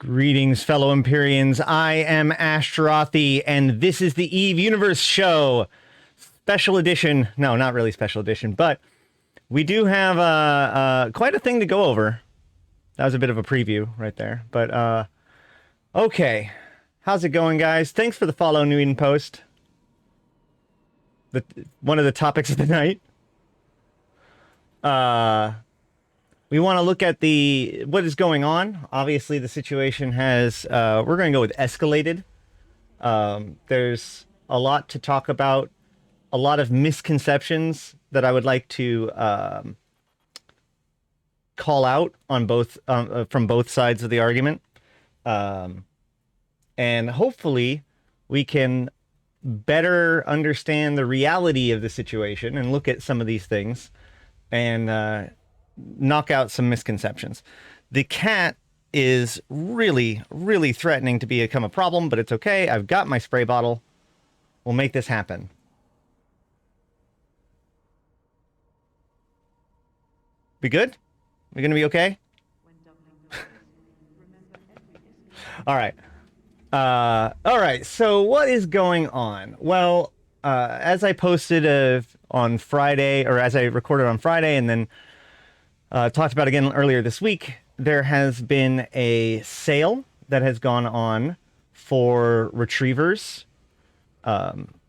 Greetings, fellow Empyreans. I am Ashtarothi, and this is the Eve Universe Show. Special edition. No, not really special edition, but we do have quite a thing to go over. That was a bit of a preview right there. But, okay. How's it going, guys? Thanks for the follow, New Eden Post. One of the topics of the night. We want to look at what is going on. Obviously, the situation has, we're going to go with escalated. There's a lot to talk about, a lot of misconceptions that I would like to call out on from both sides of the argument. And hopefully we can better understand the reality of the situation and look at some of these things and knock out some misconceptions. The cat is really, really threatening to become a problem, but it's okay. I've got my spray bottle. We'll make this happen. We good? We gonna be okay? All right. All right. So what is going on? Well, as I posted on Friday, or as I recorded on Friday, and then talked about again earlier this week, there has been a sale that has gone on for retrievers.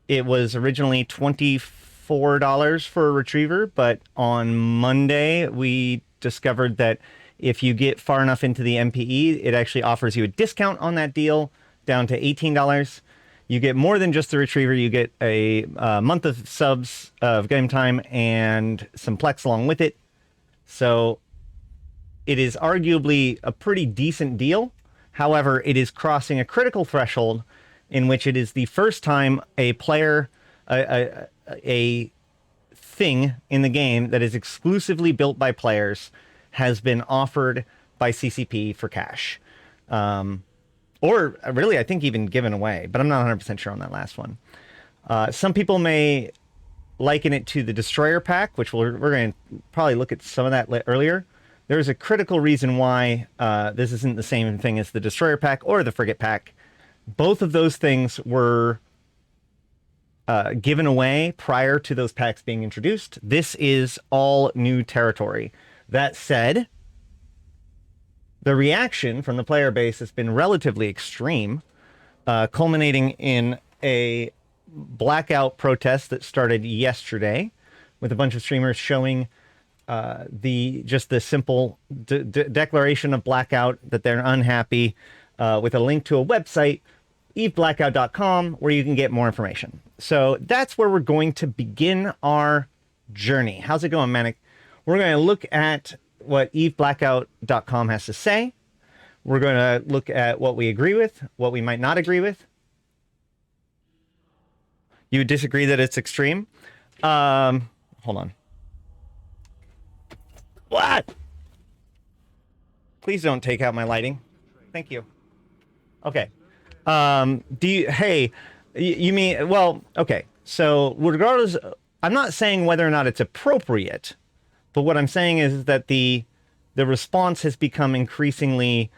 It was originally $24 for a retriever, but on Monday we discovered that if you get far enough into the MPE, it actually offers you a discount on that deal down to $18. You get more than just the retriever. You get a month of subs of game time and some Plex along with it. So it is arguably a pretty decent deal. However, it is crossing a critical threshold in which it is the first time a player, a thing in the game that is exclusively built by players has been offered by CCP for cash. Or really, I think even given away, but I'm not 100% sure on that last one. Some people may liken it to the Destroyer Pack, which we're going to probably look at some of that earlier. There's a critical reason why this isn't the same thing as the Destroyer Pack or the Frigate Pack. Both of those things were given away prior to those packs being introduced. This is all new territory. That said, the reaction from the player base has been relatively extreme, culminating in a blackout protest that started yesterday with a bunch of streamers showing the simple declaration of blackout, that they're unhappy, with a link to a website, eveblackout.com, where you can get more information. So that's where we're going to begin our journey. How's it going, Manic? We're going to look at what eveblackout.com has to say. We're going to look at what we agree with, what we might not agree with. You would disagree that it's extreme? Hold on. What? Please don't take out my lighting. Thank you. Okay. You mean, well, okay. So regardless, I'm not saying whether or not it's appropriate, but what I'm saying is that the response has become increasingly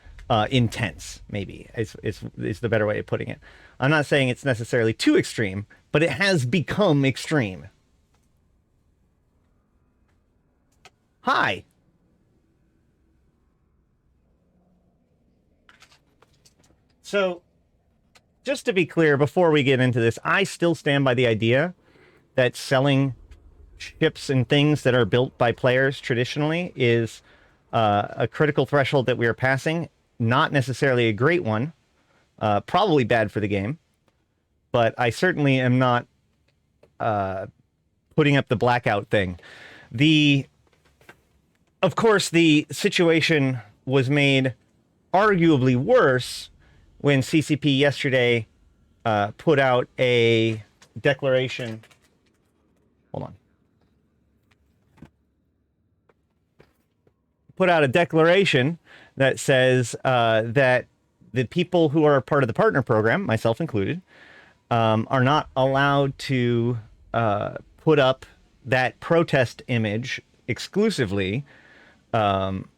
intense, maybe, is the better way of putting it. I'm not saying it's necessarily too extreme, but it has become extreme. Hi. So, just to be clear, before we get into this, I still stand by the idea that selling ships and things that are built by players traditionally is a critical threshold that we are passing. Not necessarily a great one, probably bad for the game, but I certainly am not putting up the blackout thing. Of course, the situation was made arguably worse when CCP yesterday put out a declaration. Hold on. Put out a declaration that says that the people who are part of the partner program, myself included, are not allowed to put up that protest image exclusively, and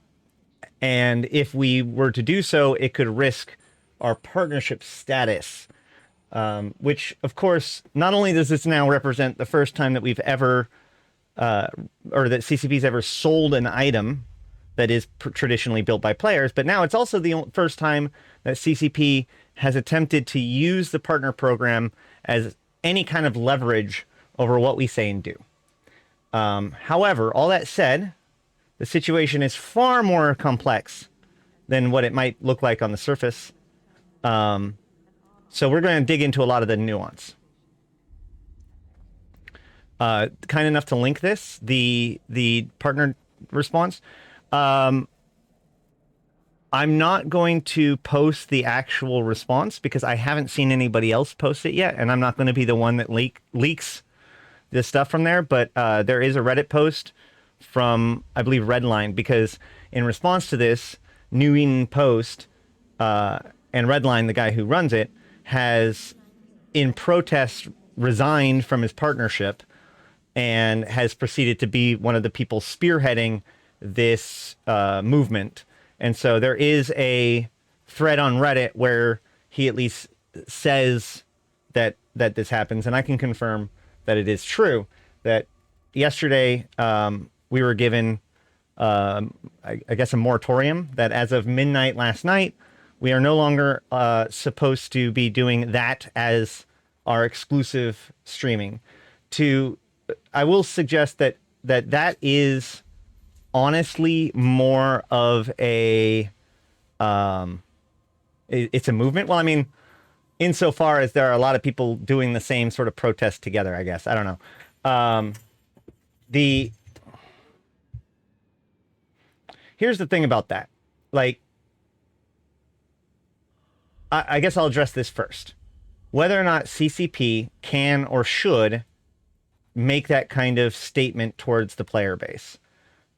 And if we were to do so, it could risk our partnership status, which, of course, not only does this now represent the first time that we've ever, or that CCP's ever sold an item that is traditionally built by players, but now it's also the first time that CCP has attempted to use the partner program as any kind of leverage over what we say and do. However, all that said, the situation is far more complex than what it might look like on the surface. So we're going to dig into a lot of the nuance. Kind enough to link this, the partner response. I'm not going to post the actual response because I haven't seen anybody else post it yet, and I'm not going to be the one that leaks this stuff from there. But there is a Reddit post from, I believe, Redline, because in response to this, New Eden Post and Redline, the guy who runs it, has, in protest, resigned from his partnership and has proceeded to be one of the people spearheading this movement. And so there is a thread on Reddit where he at least says that this happens, and I can confirm that it is true. That yesterday we were given, I guess, a moratorium that as of midnight last night, we are no longer supposed to be doing that as our exclusive streaming. I will suggest that is honestly more of a it's a movement. Well, I mean, insofar as there are a lot of people doing the same sort of protest together, I guess. I don't know. Here's the thing about that. Like, I guess I'll address this first. Whether or not CCP can or should make that kind of statement towards the player base,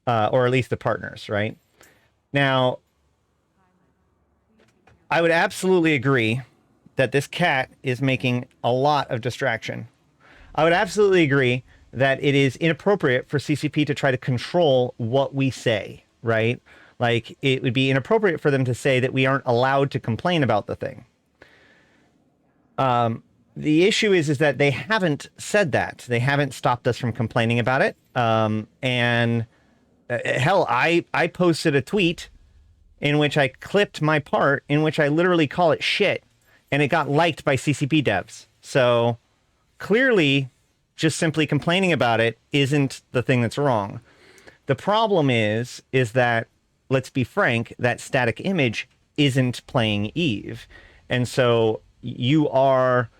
or at least the partners, right? Now, I would absolutely agree that this cat is making a lot of distraction. I would absolutely agree that it is inappropriate for CCP to try to control what we say, right? Like, it would be inappropriate for them to say that we aren't allowed to complain about the thing. The issue is that they haven't said that. They haven't stopped us from complaining about it. And hell, I posted a tweet in which I clipped my part in which I literally call it shit, and it got liked by CCP devs. So clearly, just simply complaining about it isn't the thing that's wrong. The problem is that, let's be frank, that static image isn't playing Eve. And so you are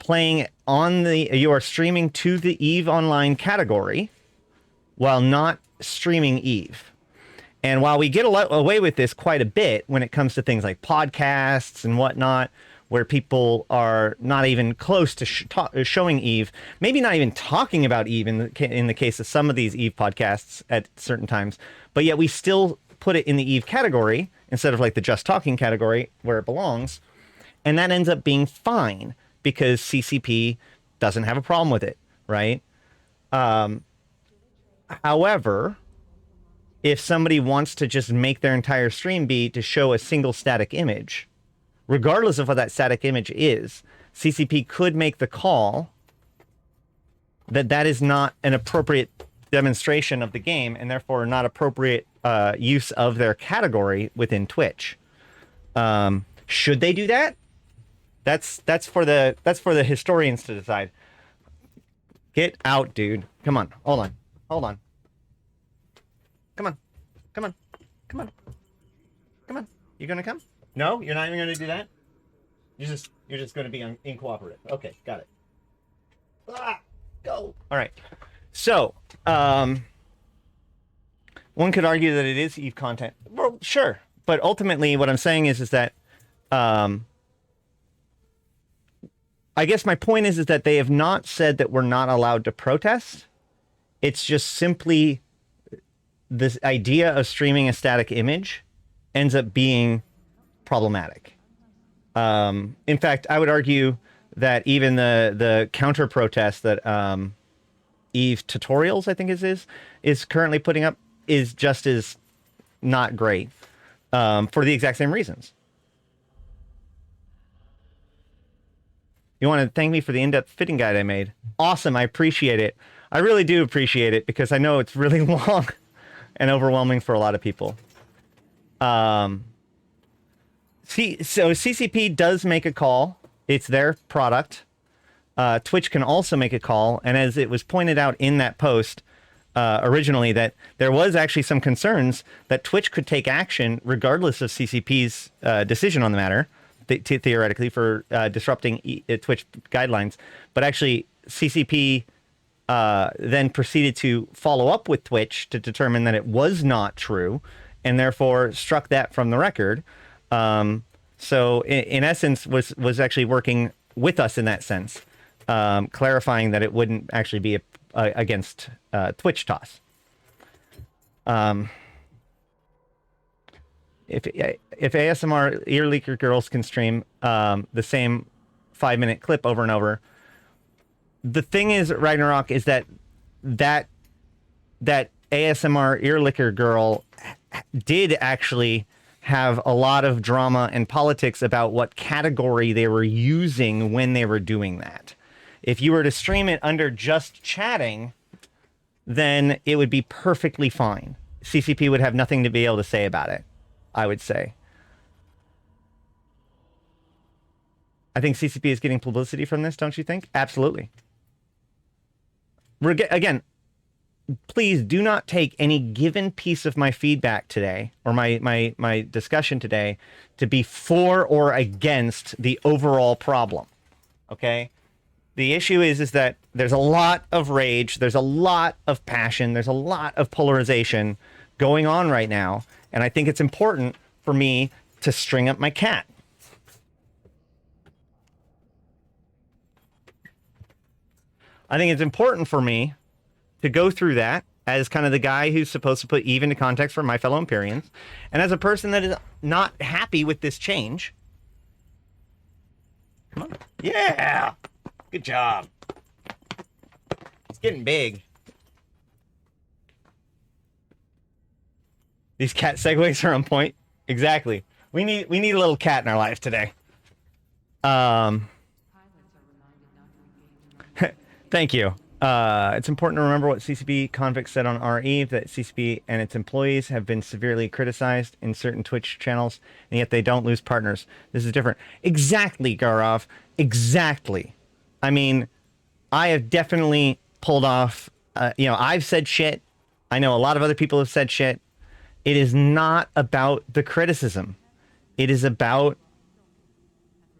you are streaming to the Eve Online category while not streaming Eve. And while we get away with this quite a bit when it comes to things like podcasts and whatnot, where people are not even close to showing Eve, maybe not even talking about Eve in the case of some of these Eve podcasts at certain times, but yet we still put it in the Eve category instead of like the Just Talking category where it belongs. And that ends up being fine because CCP doesn't have a problem with it, right? However, if somebody wants to just make their entire stream be to show a single static image, regardless of what that static image is, CCP could make the call that is not an appropriate demonstration of the game and therefore not appropriate use of their category within Twitch. Should they do that? That's for the historians to decide. Get out, dude. Come on. Hold on. Come on. You gonna come? No, you're not even gonna do that. You're just gonna be incooperative. Okay, got it. Go. All right. So, one could argue that it is Eve content. Well, sure, but ultimately, what I'm saying is that, I guess my point is that they have not said that we're not allowed to protest. It's just simply this idea of streaming a static image ends up being problematic. In fact, I would argue that even the counter protest that Eve Tutorials, I think is currently putting up is just as not great for the exact same reasons. You want to thank me for the in-depth fitting guide I made? Awesome, I appreciate it. I really do appreciate it because I know it's really long and overwhelming for a lot of people. So CCP does make a call. It's their product. Twitch can also make a call, and as it was pointed out in that post originally, that there was actually some concerns that Twitch could take action regardless of CCP's decision on the matter, theoretically, for disrupting Twitch guidelines. But actually, CCP then proceeded to follow up with Twitch to determine that it was not true, and therefore struck that from the record. So in essence, was actually working with us in that sense, clarifying that it wouldn't actually be against Twitch toss. If ASMR ear leaker girls can stream the same 5-minute clip over and over, the thing is, Ragnarok, is that ASMR ear licker girl did actually have a lot of drama and politics about what category they were using when they were doing that. If you were to stream it under just chatting, then it would be perfectly fine. CCP would have nothing to be able to say about it, I would say. I think CCP is getting publicity from this, don't you think? Absolutely. Again, please do not take any given piece of my feedback today or my discussion today to be for or against the overall problem. Okay? The issue is that there's a lot of rage, there's a lot of passion, there's a lot of polarization going on right now, and I think it's important for me to string up my cat. I think it's important for me to go through that as kind of the guy who's supposed to put Eve into context for my fellow Empyreans, and as a person that is not happy with this change. Come on. Yeah! Good job. It's getting big. These cat segues are on point. Exactly. We need a little cat in our life today. Thank you. It's important to remember what CCP convicts said on RE, that CCP and its employees have been severely criticized in certain Twitch channels, and yet they don't lose partners. This is different. Exactly, Garov. Exactly. I mean, I have definitely pulled off, I've said shit. I know a lot of other people have said shit. It is not about the criticism. It is about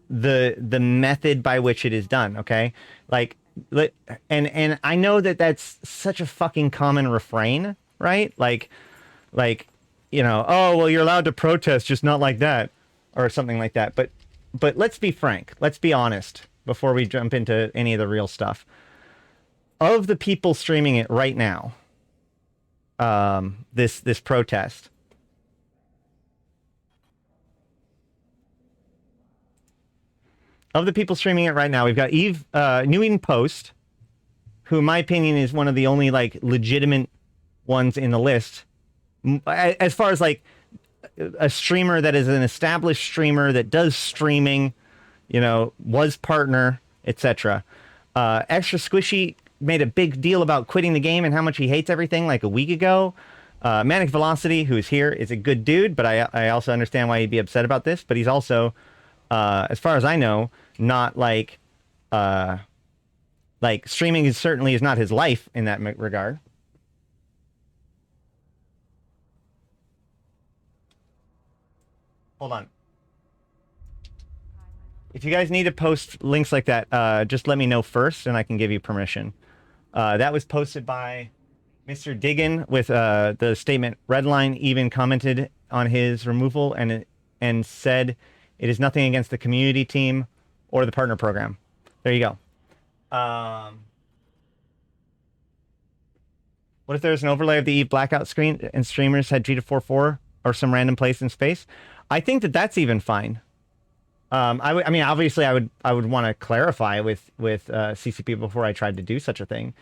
the method by which it is done, okay? Like, and I know that that's such a fucking common refrain, right? Like, oh, well, you're allowed to protest, just not like that, or something like that. But let's be frank. Let's be honest before we jump into any of the real stuff. Of the people streaming it right now, this protest, of the people streaming it right now, we've got Eve, New Eden Post, who in my opinion is one of the only like legitimate ones in the list, as far as like a streamer that is an established streamer that does streaming, was partner, etc. Extra Squishy made a big deal about quitting the game and how much he hates everything like a week ago. Manic Velocity, who is here, is a good dude, but I also understand why he'd be upset about this. But he's also, as far as I know, not like streaming certainly is not his life in that regard. Hold on. If you guys need to post links like that, just let me know first, and I can give you permission. That was posted by Mr. Diggin with the statement, Redline even commented on his removal and said it is nothing against the community team or the partner program. There you go. What if there's an overlay of the Eve blackout screen and streamers had G244 or some random place in space? I think that that's even fine. I mean, obviously, I would want to clarify with CCP before I tried to do such a thing,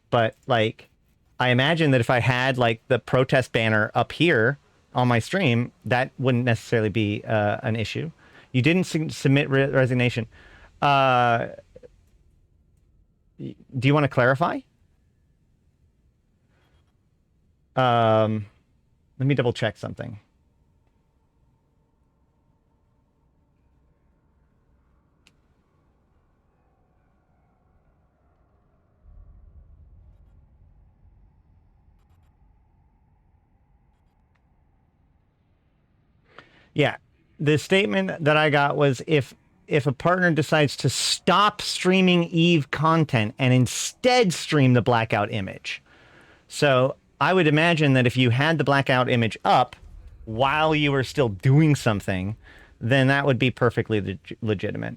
but like, I imagine that if I had like the protest banner up here, on my stream, that wouldn't necessarily be an issue. You didn't submit resignation. Uh, do you want to clarify? Let me double check something. Yeah, the statement that I got was if a partner decides to stop streaming Eve content and instead stream the blackout image. So I would imagine that if you had the blackout image up while you were still doing something, then that would be perfectly legitimate.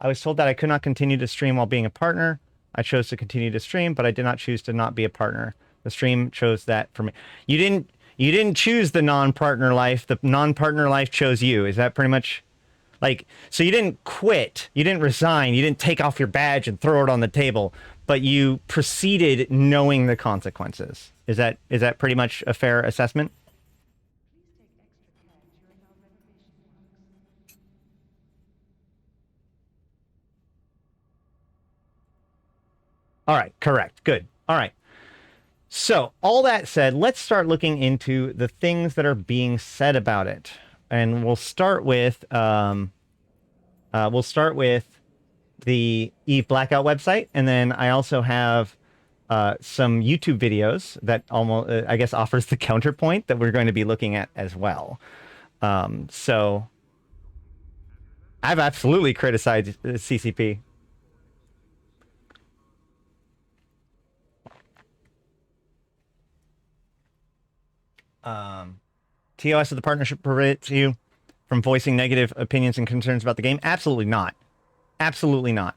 I was told that I could not continue to stream while being a partner. I chose to continue to stream, but I did not choose to not be a partner. The stream chose that for me. You didn't choose the non-partner life. The non-partner life chose you. Is that pretty much like, so you didn't quit, you didn't resign, you didn't take off your badge and throw it on the table, but you proceeded knowing the consequences. Is that pretty much a fair assessment? All right, correct. Good. All right. So, all that said, let's start looking into the things that are being said about it. And we'll start with the Eve Blackout website, and then I also have some YouTube videos that almost, I guess, offers the counterpoint that we're going to be looking at as well. So I've absolutely criticized CCP. TOS of the partnership prevents you from voicing negative opinions and concerns about the game? Absolutely not. Absolutely not.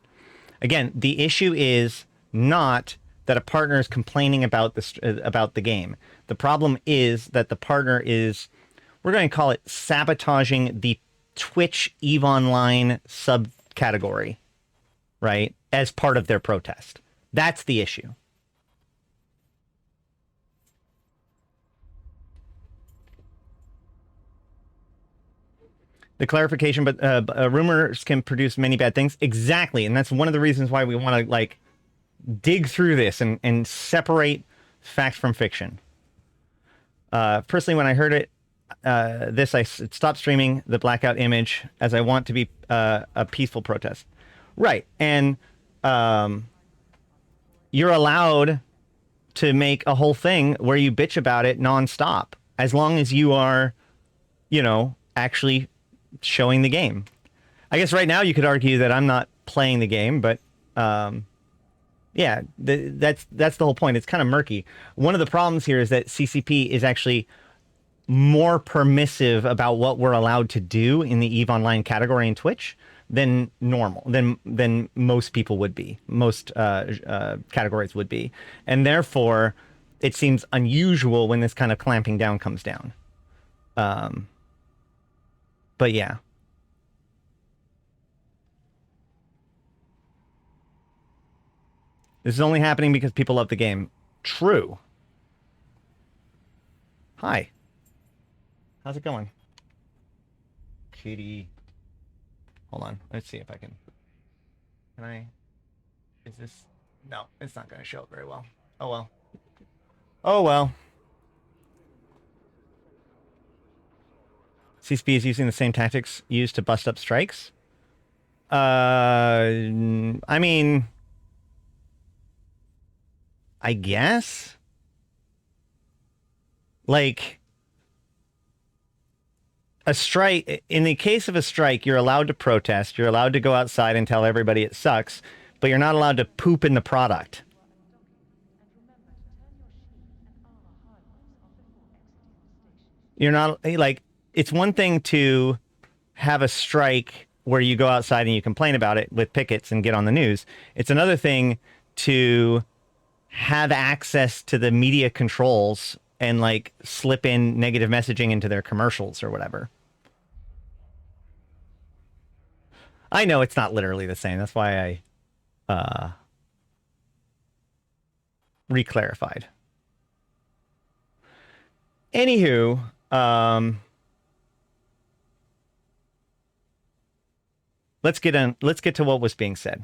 Again, the issue is not that a partner is complaining about the game. The problem is that the partner is, we're going to call it, sabotaging the Twitch EVE Online subcategory, right? As part of their protest. That's the issue. The clarification, but rumors can produce many bad things. Exactly, and that's one of the reasons why we want to like dig through this and separate fact from fiction. Personally, when I heard it, I stopped streaming the blackout image as I want to be a peaceful protest. Right, and you're allowed to make a whole thing where you bitch about it nonstop, as long as you are, actually showing the game. I guess right now you could argue that I'm not playing the game, but yeah, that's the whole point. It's kind of murky. One of the problems here is that CCP is actually more permissive about what we're allowed to do in the EVE Online category in Twitch than most people would be, most categories would be, and therefore it seems unusual when this kind of clamping down comes down. But yeah. This is only happening because people love the game. True. Hi. How's it going? Kitty. Hold on. Let's see if I can. Can I? Is this? No, it's not going to show up very well. Oh well. Oh well. CCP is using the same tactics used to bust up strikes. I mean, I guess. Like, a strike, in the case of a strike, you're allowed to protest, you're allowed to go outside and tell everybody it sucks, but you're not allowed to poop in the product. You're not, like, it's one thing to have a strike where you go outside and you complain about it with pickets and get on the news. It's another thing to have access to the media controls and like slip in negative messaging into their commercials or whatever. I know it's not literally the same. That's why I reclarified. Anywho, let's get to what was being said.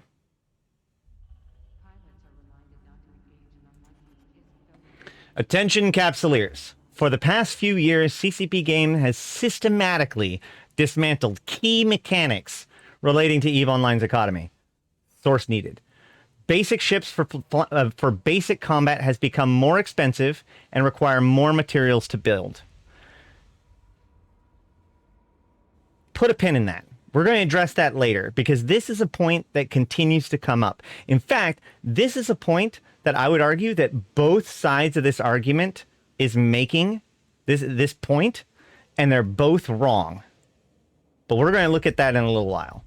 Attention, Capsuleers. For the past few years, CCP Game has systematically dismantled key mechanics relating to EVE Online's economy. Source needed. Basic ships for basic combat has become more expensive and require more materials to build. Put a pin in that. We're going to address that later because this is a point that continues to come up. In fact, this is a point that I would argue that both sides of this argument is making this point, and they're both wrong. But we're going to look at that in a little while.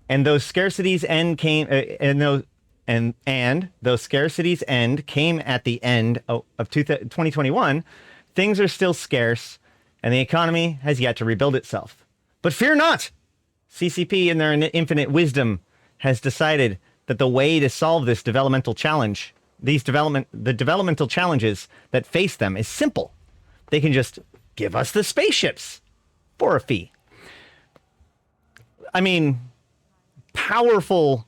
And those scarcities end came those scarcities end came at the end of 2021. Things are still scarce, and the economy has yet to rebuild itself. But fear not! CCP, in their infinite wisdom, has decided that the way to solve this developmental challenge, the developmental challenges that face them, is simple. They can just give us the spaceships for a fee. I mean, powerful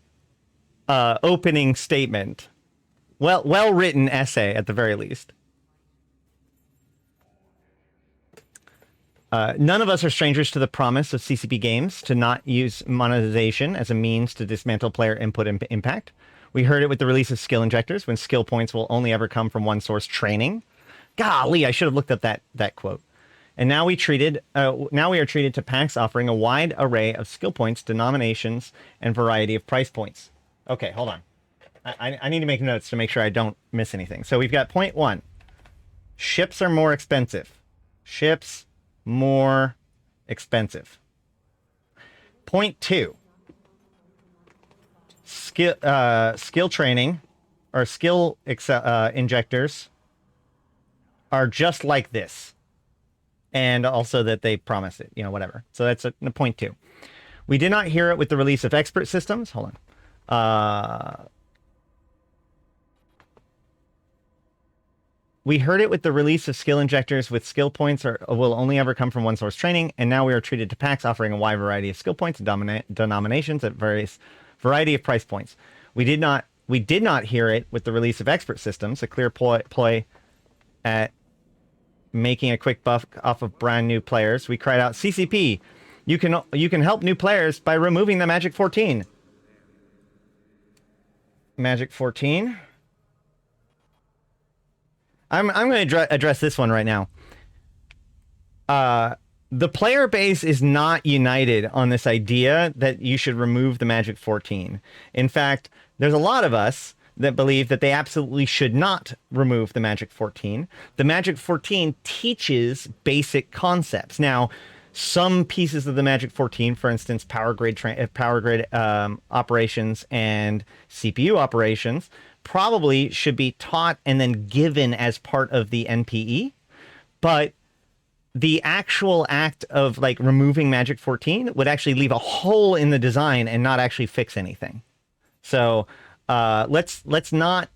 opening statement. Well written essay at the very least. None of us are strangers to the promise of CCP Games to not use monetization as a means to dismantle player input and impact. We heard it with the release of skill injectors, when skill points will only ever come from one source: training. Golly, I should have looked up that quote. And now we are treated to packs offering a wide array of skill points, denominations, and variety of price points. Okay, hold on. I need to make notes to make sure I don't miss anything. So we've got point 1. Ships are more expensive. Ships more expensive. Point 2. Skill training or skill injectors are just like this. And also that they promise it, whatever. So that's point 2. We did not hear it with the release of expert systems. Hold on. We heard it with the release of skill injectors with skill points will only ever come from one source: training, and now we are treated to packs offering a wide variety of skill points and denominations at various variety of price points. We did not hear it with the release of expert systems, a clear ploy at making a quick buff off of brand new players. We cried out, CCP, you can help new players by removing the Magic 14. Magic 14. I'm going to address this one right now. The player base is not united on this idea that you should remove the Magic 14. In fact, there's a lot of us that believe that they absolutely should not remove the Magic 14. The Magic 14 teaches basic concepts. Now, some pieces of the Magic 14, for instance, power grid operations and CPU operations, probably should be taught and then given as part of the NPE. But the actual act of removing Magic 14 would actually leave a hole in the design and not actually fix anything. So let's not.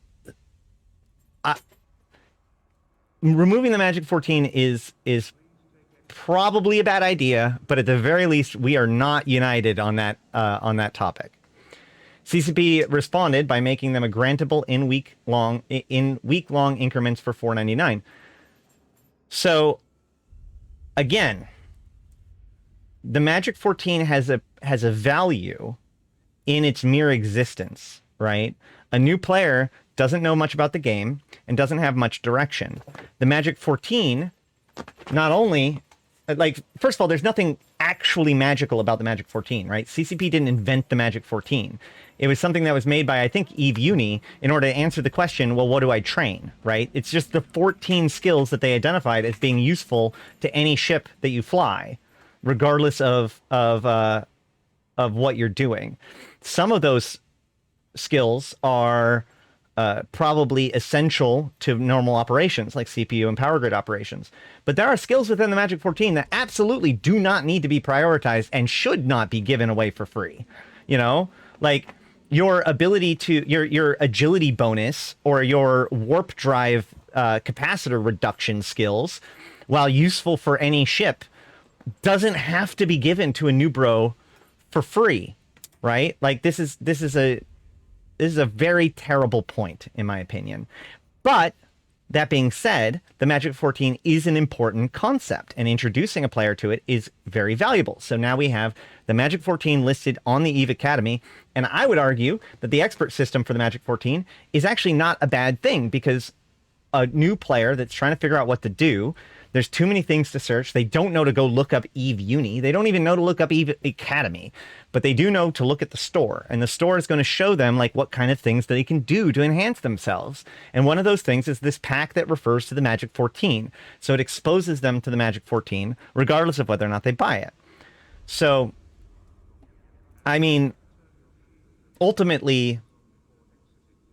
Removing the Magic 14 is probably a bad idea, but at the very least, we are not united on that topic. CCP responded by making them a grantable in week-long increments for $4.99. So again, the Magic 14 has a value in its mere existence, right? A new player doesn't know much about the game and doesn't have much direction. The Magic 14 not only, first of all, there's nothing actually magical about the Magic 14, right? CCP didn't invent the Magic 14. It was something that was made by, I think, EVE Uni in order to answer the question, well, what do I train, right? It's just the 14 skills that they identified as being useful to any ship that you fly, regardless of what you're doing. Some of those skills are probably essential to normal operations like CPU and power grid operations. But there are skills within the Magic 14 that absolutely do not need to be prioritized and should not be given away for free. Like your ability to, your agility bonus or your warp drive capacitor reduction skills, while useful for any ship, doesn't have to be given to a new bro for free, right? Like this is a very terrible point in my opinion. But that being said, the Magic 14 is an important concept, and introducing a player to it is very valuable. So now we have the Magic 14 listed on the EVE Academy, and I would argue that the expert system for the Magic 14 is actually not a bad thing, because a new player that's trying to figure out what to do, there's too many things to search. They don't know to go look up EVE Uni. They don't even know to look up EVE Academy, but they do know to look at the store, and the store is going to show them like what kind of things that they can do to enhance themselves. And one of those things is this pack that refers to the Magic 14. So it exposes them to the Magic 14 regardless of whether or not they buy it. So, I mean, ultimately,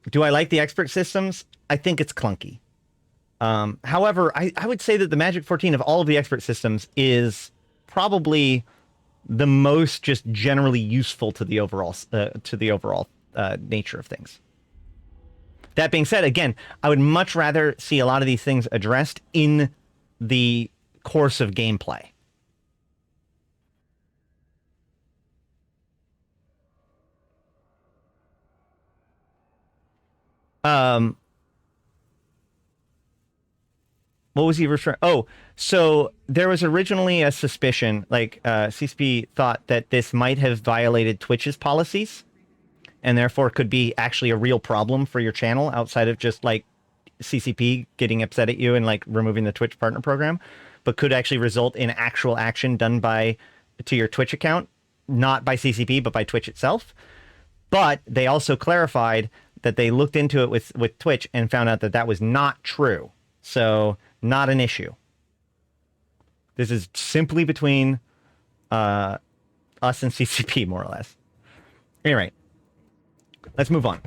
do I like the expert systems? I think it's clunky. However, I would say that the Magic 14 of all of the expert systems is probably the most just generally useful to the overall nature of things. That being said, again, I would much rather see a lot of these things addressed in the course of gameplay. What was he referring? Oh, so there was originally a suspicion, like CCP thought that this might have violated Twitch's policies, and therefore could be actually a real problem for your channel outside of just like CCP getting upset at you and like removing the Twitch partner program, but could actually result in actual action done to your Twitch account, not by CCP, but by Twitch itself. But they also clarified that they looked into it with Twitch and found out that that was not true. So not an issue. This is simply between us and CCP, more or less. Anyway, let's move on.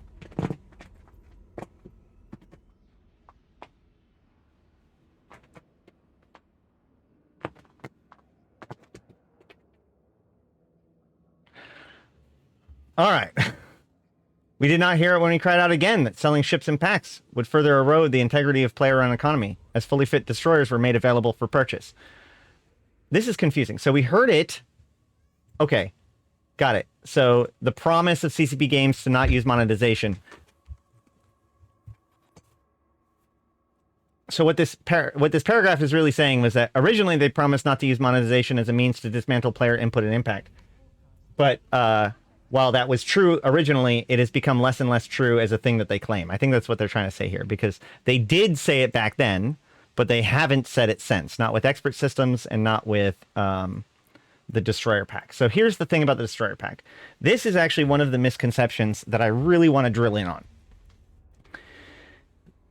All right. We did not hear it when he cried out again that selling ships in packs would further erode the integrity of player-run economy, as fully fit destroyers were made available for purchase. This is confusing. So we heard it. Okay, got it. So the promise of CCP Games to not use monetization. So what this paragraph is really saying was that originally they promised not to use monetization as a means to dismantle player input and impact. But while that was true originally, it has become less and less true as a thing that they claim. I think that's what they're trying to say here, because they did say it back then, but they haven't said it since. Not with expert systems and not with the Destroyer Pack. So here's the thing about the Destroyer Pack. This is actually one of the misconceptions that I really want to drill in on.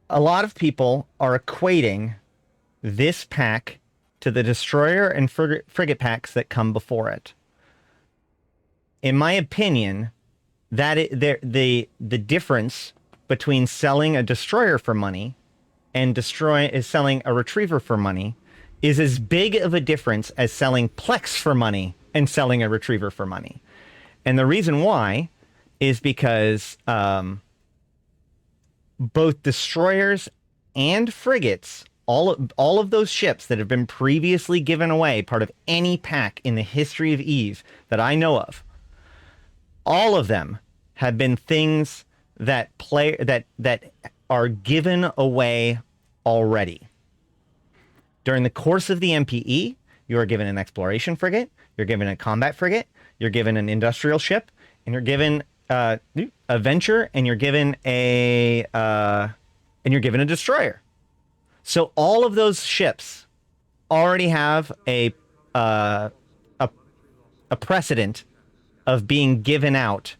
A lot of people are equating this pack to the Destroyer and Frigate packs that come before it. In my opinion, the difference between selling a destroyer for money and selling a retriever for money is as big of a difference as selling Plex for money and selling a retriever for money. And the reason why is because both destroyers and frigates, all of those ships that have been previously given away, part of any pack in the history of EVE that I know of, all of them have been things that are given away already. During the course of the MPE, you are given an exploration frigate, you're given a combat frigate, you're given an industrial ship, and you're given a venture, and you're given a destroyer. So all of those ships already have a precedent of being given out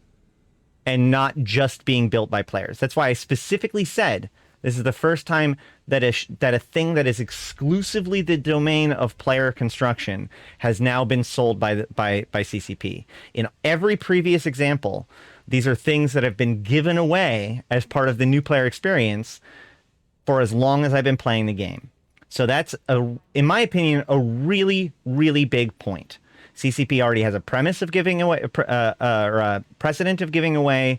and not just being built by players. That's why I specifically said this is the first time that a thing that is exclusively the domain of player construction has now been sold by CCP. In every previous example, these are things that have been given away as part of the new player experience for as long as I've been playing the game. So that's, in my opinion, a really, really big point. CCP already has a premise of giving away, or a precedent of giving away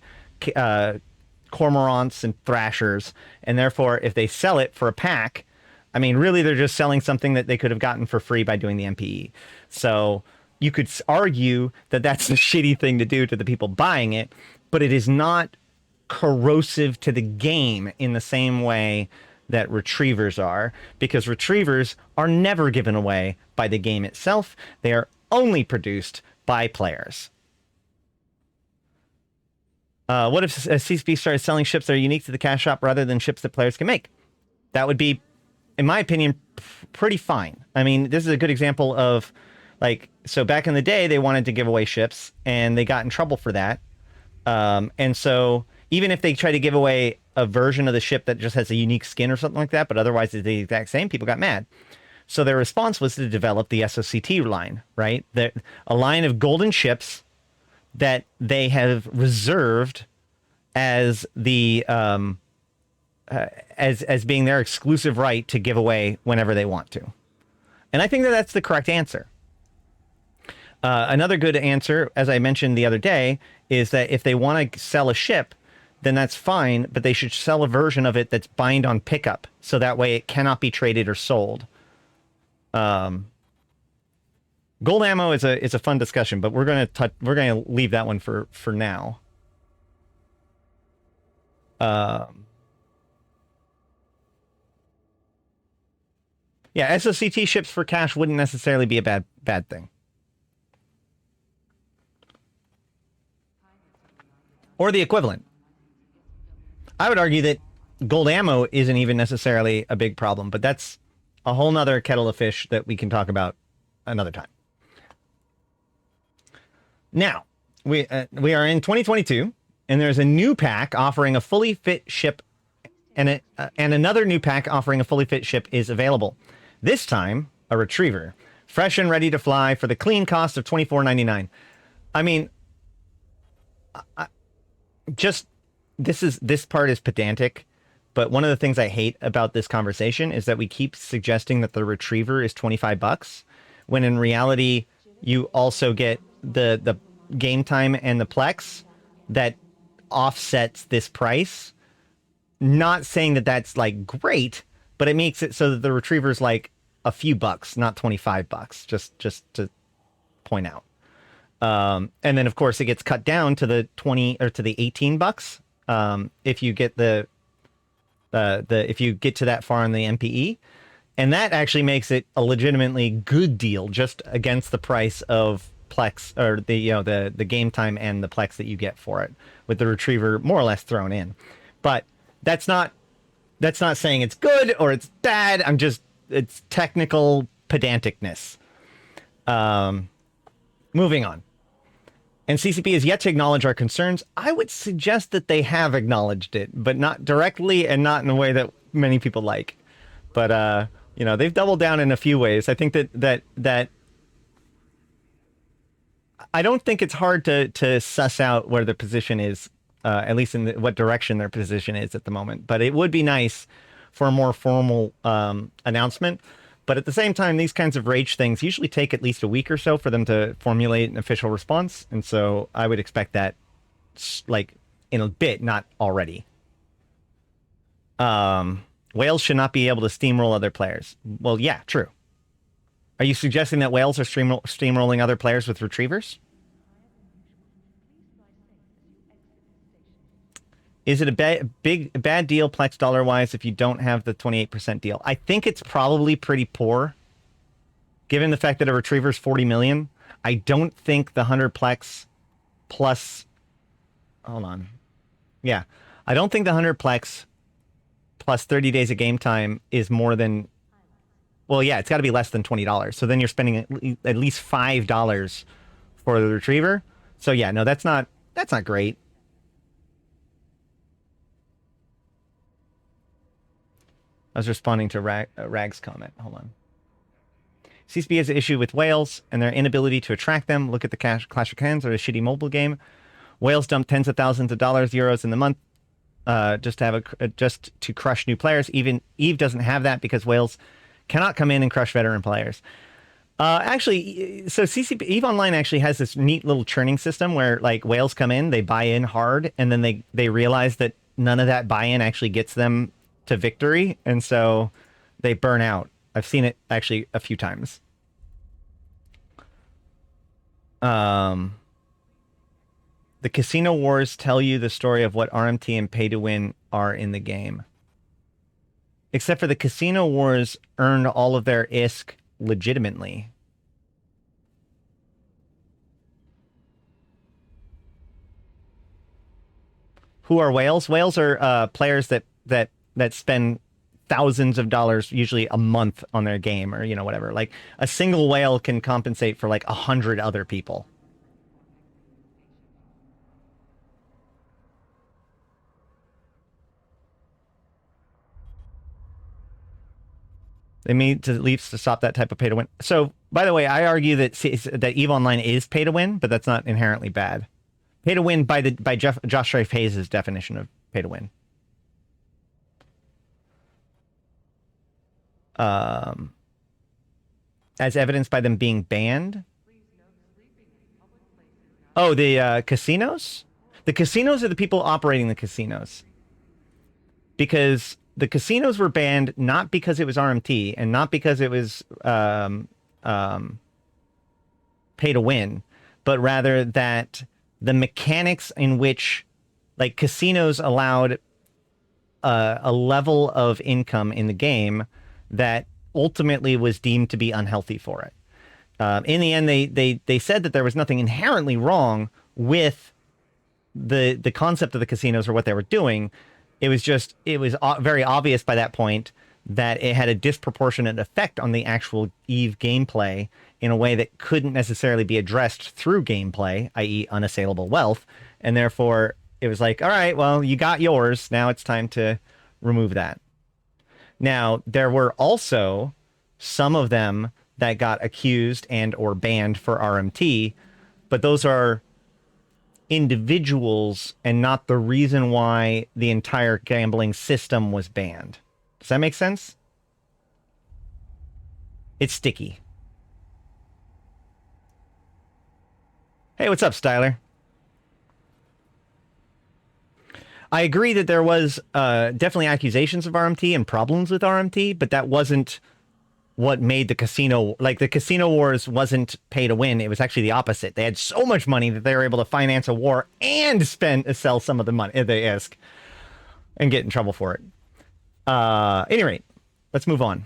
cormorants and thrashers, and therefore, if they sell it for a pack, I mean, really, they're just selling something that they could have gotten for free by doing the MPE. So you could argue that that's a shitty thing to do to the people buying it, but it is not corrosive to the game in the same way that retrievers are, because retrievers are never given away by the game itself. They are only produced by players. What if CCP started selling ships that are unique to the cash shop rather than ships that players can make? That would be, in my opinion, pretty fine. I mean, this is a good example of, like, so back in the day, they wanted to give away ships, and they got in trouble for that. And so even if they try to give away a version of the ship that just has a unique skin or something like that, but otherwise it's the exact same, people got mad. So their response was to develop the SOCT line, right? A line of golden ships that they have reserved as the as being their exclusive right to give away whenever they want to. And I think that that's the correct answer. Another good answer, as I mentioned the other day, is that if they want to sell a ship, then that's fine, but they should sell a version of it that's bind on pickup, so that way it cannot be traded or sold. Gold ammo is a fun discussion, but we're gonna leave that one for now. Yeah, SOCT ships for cash wouldn't necessarily be a bad thing. Or the equivalent. I would argue that gold ammo isn't even necessarily a big problem, but that's a whole nother kettle of fish that we can talk about another time. Now, we are in 2022, and there's a new pack offering a fully fit ship, and another new pack offering a fully fit ship is available. This time, a retriever, fresh and ready to fly for the clean cost of $24.99. I mean, this part is pedantic, but one of the things I hate about this conversation is that we keep suggesting that the retriever is $25, when in reality you also get the game time and the plex that offsets this price. Not saying that that's like great, but it makes it so that the retriever's like a few bucks, not $25, just to point out. And then of course it gets cut down to the 20 or to the $18 if you get if you get to that far in the MPE, and that actually makes it a legitimately good deal just against the price of plex, or the game time and the plex that you get for it, with the retriever more or less thrown in. But that's not saying it's good or it's bad. It's technical pedanticness. Moving on. And CCP has yet to acknowledge our concerns. I would suggest that they have acknowledged it, but not directly and not in a way that many people like. But they've doubled down in a few ways. I think that I don't think it's hard to suss out where the position is, at least in what direction their position is at the moment. But it would be nice for a more formal announcement. But at the same time, these kinds of rage things usually take at least a week or so for them to formulate an official response. And so I would expect that, like, in a bit, not already. Whales should not be able to steamroll other players. Well, yeah, true. Are you suggesting that whales are steamrolling other players with retrievers? Is it a bad deal, Plex dollar-wise, if you don't have the 28% deal? I think it's probably pretty poor, given the fact that a retriever is 40 million. I don't think the 100 Plex plus... Hold on. Yeah. I don't think the 100 Plex plus 30 days of game time is more than... Well, yeah, it's got to be less than $20. So then you're spending at least $5 for the retriever. So yeah, no, that's not great. I was responding to Rag's comment. Hold on. CCP has an issue with whales and their inability to attract them. Look at the Clash of Clans or a shitty mobile game. Whales dump tens of thousands of dollars, euros in the month, just to crush new players. Even Eve doesn't have that because whales cannot come in and crush veteran players. Actually, so Eve Online actually has this neat little churning system where, like, whales come in, they buy in hard, and then they realize that none of that buy-in actually gets them to victory, and so they burn out. I've seen it actually a few times. The Casino Wars tell you the story of what RMT and pay to win are in the game. Except for the Casino Wars earned all of their ISK legitimately. Who are whales? Whales are players that spend thousands of dollars, usually a month, on their game, or whatever. Like a single whale can compensate for like 100 other people. They need to leave to stop that type of pay to win. So, by the way, I argue that EVE Online is pay to win, but that's not inherently bad. Pay to win by Josh Strife Hayes' definition of pay to win. As evidenced by them being banned. Oh, the casinos? The casinos are the people operating the casinos. Because the casinos were banned not because it was RMT and not because it was pay to win, but rather that the mechanics in which, like, casinos allowed a level of income in the game that ultimately was deemed to be unhealthy for it. In the end, they said that there was nothing inherently wrong with the concept of the casinos or what they were doing. It was very obvious by that point that it had a disproportionate effect on the actual EVE gameplay in a way that couldn't necessarily be addressed through gameplay, i.e. unassailable wealth. And therefore, it was like, all right, well, you got yours. Now it's time to remove that. Now, there were also some of them that got accused and or banned for RMT, but those are individuals and not the reason why the entire gambling system was banned. Does that make sense? It's sticky. Hey, what's up, Styler? I agree that there was definitely accusations of RMT and problems with RMT, but that wasn't what made the casino, like, the Casino Wars wasn't pay to win. It was actually the opposite. They had so much money that they were able to finance a war and sell some of the money, the ISK, and get in trouble for it. Any rate, let's move on.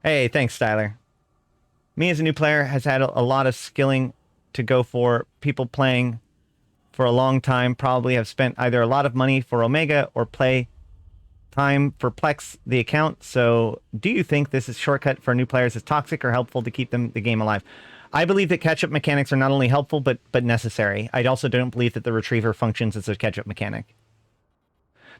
Hey, thanks, Styler. Me as a new player has had a lot of skilling to go for. People playing for a long time probably have spent either a lot of money for Omega or play time for Plex, the account. So do you think this is shortcut for new players is toxic or helpful to keep the game alive? I believe that catch-up mechanics are not only helpful, but necessary. I also don't believe that the retriever functions as a catch-up mechanic.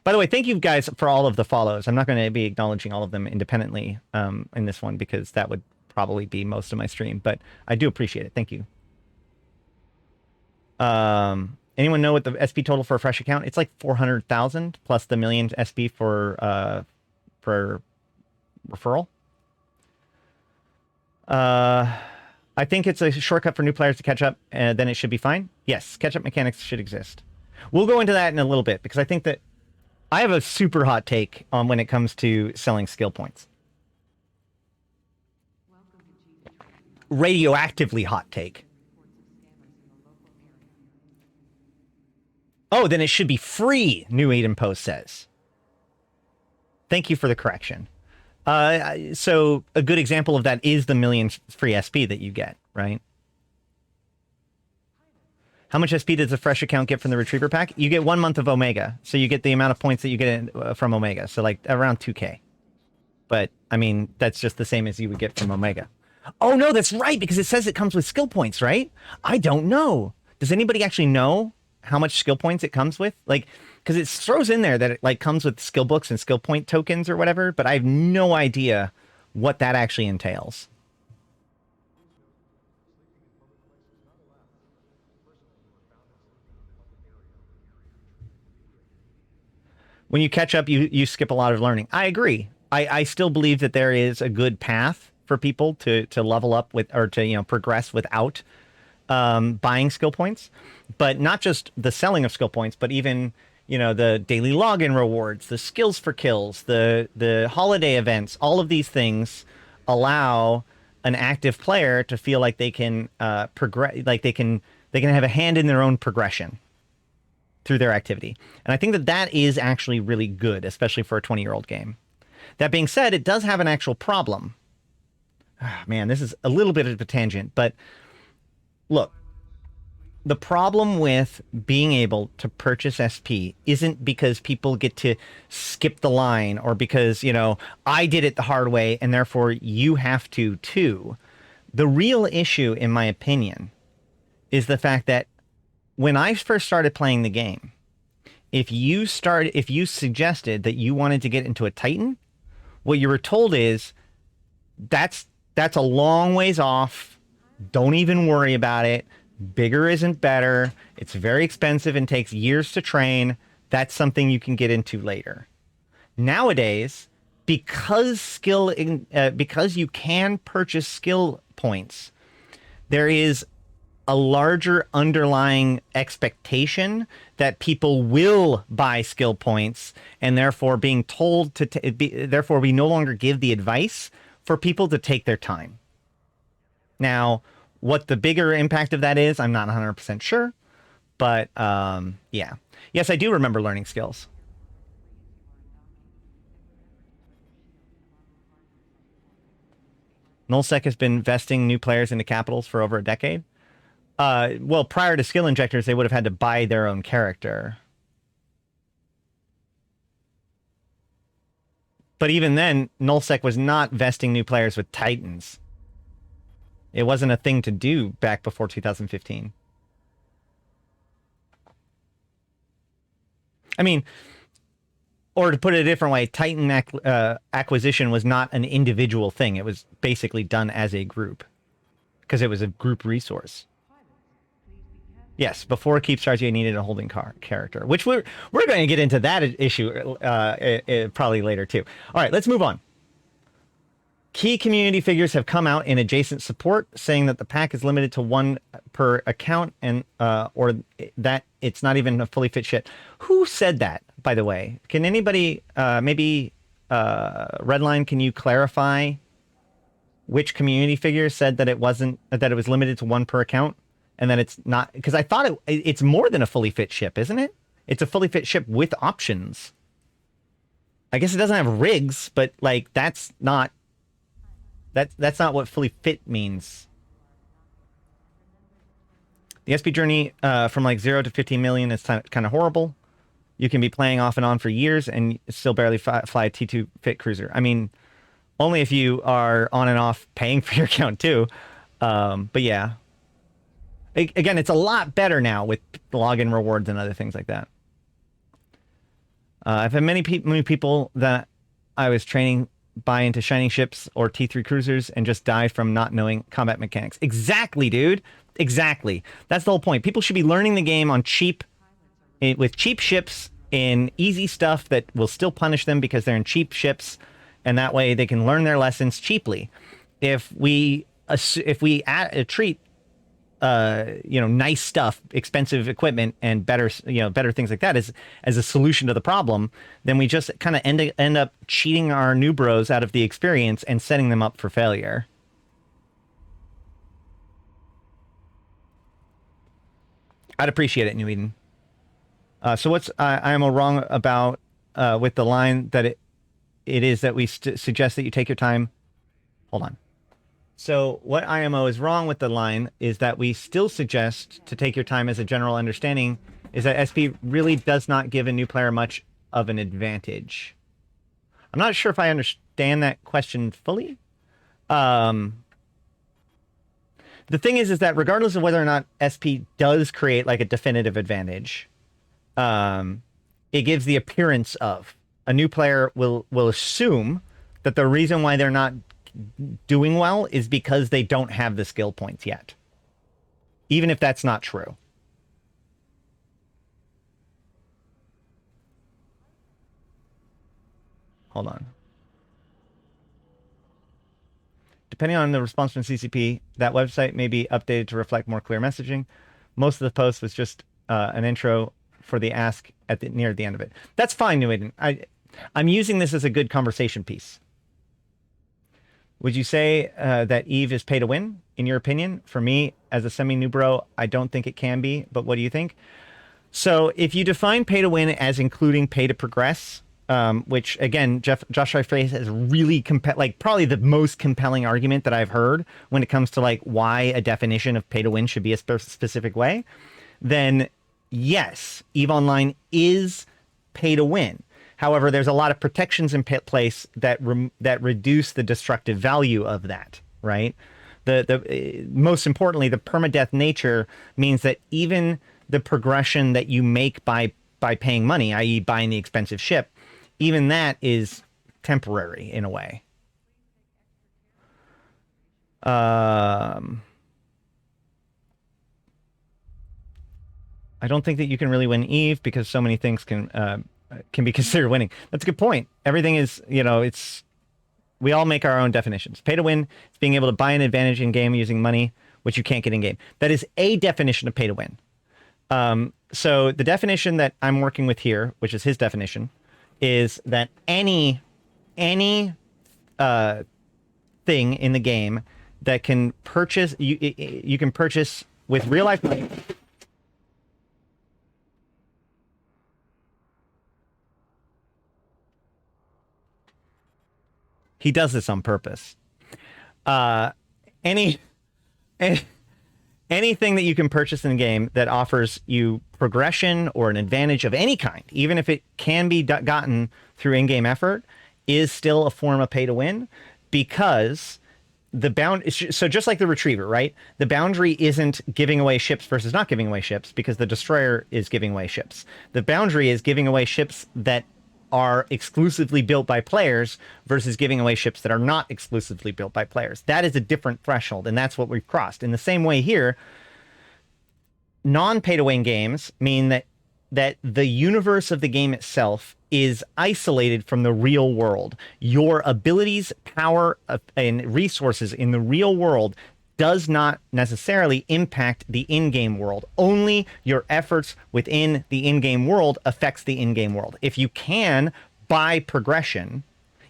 By the way, thank you guys for all of the follows. I'm not going to be acknowledging all of them independently in this one because that would probably be most of my stream, but I do appreciate it. Thank you. Anyone know what the SP total for a fresh account? It's like 400,000 plus the million SP for referral. I think it's a shortcut for new players to catch up, and then it should be fine. Yes, catch-up mechanics should exist. We'll go into that in a little bit, because I think that I have a super hot take on when it comes to selling skill points. Radioactively hot take. Oh, then it should be free, New Aiden Post says. Thank you for the correction. So a good example of that is the million free SP that you get, right? How much SP does a fresh account get from the Retriever pack? You get 1 month of Omega. So you get the amount of points that you get from Omega. So like around 2K. But, I mean, that's just the same as you would get from Omega. Oh, no, that's right, because it says it comes with skill points, right? I don't know. Does anybody actually know how much skill points it comes with? Like, because it throws in there that it like comes with skill books and skill point tokens or whatever, but I have no idea what that actually entails. When you catch up, you skip a lot of learning. I agree. I still believe that there is a good path for people to level up with, or to, progress without buying skill points, but not just the selling of skill points, but even the daily login rewards, the skills for kills, the holiday events. All of these things allow an active player to feel like they can progress, like they can have a hand in their own progression through their activity. And I think that that is actually really good, especially for a 20-year-old game. That being said, it does have an actual problem. Man, this is a little bit of a tangent, but look, the problem with being able to purchase SP isn't because people get to skip the line or because, I did it the hard way and therefore you have to too. The real issue, in my opinion, is the fact that when I first started playing the game, if you suggested that you wanted to get into a Titan, what you were told is that's a long ways off. Don't even worry about it. Bigger isn't better. It's very expensive and takes years to train. That's something you can get into later. Nowadays, because you can purchase skill points, there is a larger underlying expectation that people will buy skill points, and therefore being told to therefore we no longer give the advice for people to take their time. Now, what the bigger impact of that is, I'm not 100% sure, but yeah. Yes, I do remember learning skills. Nullsec has been vesting new players into capitals for over a decade. Well, prior to skill injectors, they would have had to buy their own character. But even then, Nullsec was not vesting new players with Titans. It wasn't a thing to do back before 2015. I mean, or to put it a different way, Titan acquisition was not an individual thing. It was basically done as a group because it was a group resource. Yes, before Keep Stars, you needed a holding character, which we're going to get into that issue probably later too. All right, let's move on. Key community figures have come out in adjacent support, saying that the pack is limited to one per account, and or that it's not even a fully fit shit. Who said that, by the way? Can anybody, maybe Redline, can you clarify which community figure said that it was limited to one per account, and that it's not? Because I thought it's more than a fully fit ship, isn't it? It's a fully fit ship with options. I guess it doesn't have rigs, but like that's not what fully fit means. The SP journey from like 0 to 15 million is kind of horrible. You can be playing off and on for years and still barely fly a T2 fit cruiser. I mean, only if you are on and off paying for your account too. But yeah. Again, it's a lot better now with login rewards and other things like that. I've had many people that I was training buy into shining ships or T3 cruisers and just die from not knowing combat mechanics. Exactly, dude. Exactly. That's the whole point. People should be learning the game on with cheap ships in easy stuff that will still punish them because they're in cheap ships, and that way they can learn their lessons cheaply. If we treat nice stuff, expensive equipment, and better things like that as a solution to the problem, then we just kind of end up cheating our new bros out of the experience and setting them up for failure. I'd appreciate it, New Eden. So what's I am wrong about with the line that it is that we suggest that you take your time? Hold on. So what IMO is wrong with the line is that we still suggest to take your time as a general understanding is that SP really does not give a new player much of an advantage. I'm not sure if I understand that question fully. The thing is that regardless of whether or not SP does create like a definitive advantage, it gives the appearance of a new player will assume that the reason why they're not doing well is because they don't have the skill points yet, even if that's not true. Hold on. depending on the response from CCP, that website may be updated to reflect more clear messaging. Most of the post was just an intro for the ask near the end of it. That's fine, New Eden. I'm using this as a good conversation piece. Would you say that Eve is pay to win, in your opinion? For me, as a semi-new bro, I don't think it can be, but what do you think? So if you define pay to win as including pay to progress, which again, Josh Face has really probably the most compelling argument that I've heard when it comes to like why a definition of pay to win should be a specific way, then yes, EVE Online is pay to win. However, there's a lot of protections in place that reduce the destructive value of that, right? The most importantly, the permadeath nature means that even the progression that you make by paying money, i.e. buying the expensive ship, even that is temporary in a way. I don't think that you can really win EVE because so many things can be considered winning. That's a good point. Everything is, we all make our own definitions. Pay to win is being able to buy an advantage in game using money, which you can't get in game. That is a definition of pay to win. So the definition that I'm working with here, which is his definition, is that any thing in the game that can purchase, you can purchase with real life money. He does this on purpose. Anything that you can purchase in the game that offers you progression or an advantage of any kind, even if it can be gotten through in-game effort, is still a form of pay to win, because so just like the Retriever, right? The boundary isn't giving away ships versus not giving away ships, because the Destroyer is giving away ships. The boundary is giving away ships that are exclusively built by players versus giving away ships that are not exclusively built by players. That is a different threshold, and that's what we've crossed. In the same way here, non-pay-to-win games mean that the universe of the game itself is isolated from the real world. Your abilities, power, and resources in the real world does not necessarily impact the in-game world. Only your efforts within the in-game world affects the in-game world. If you can buy progression,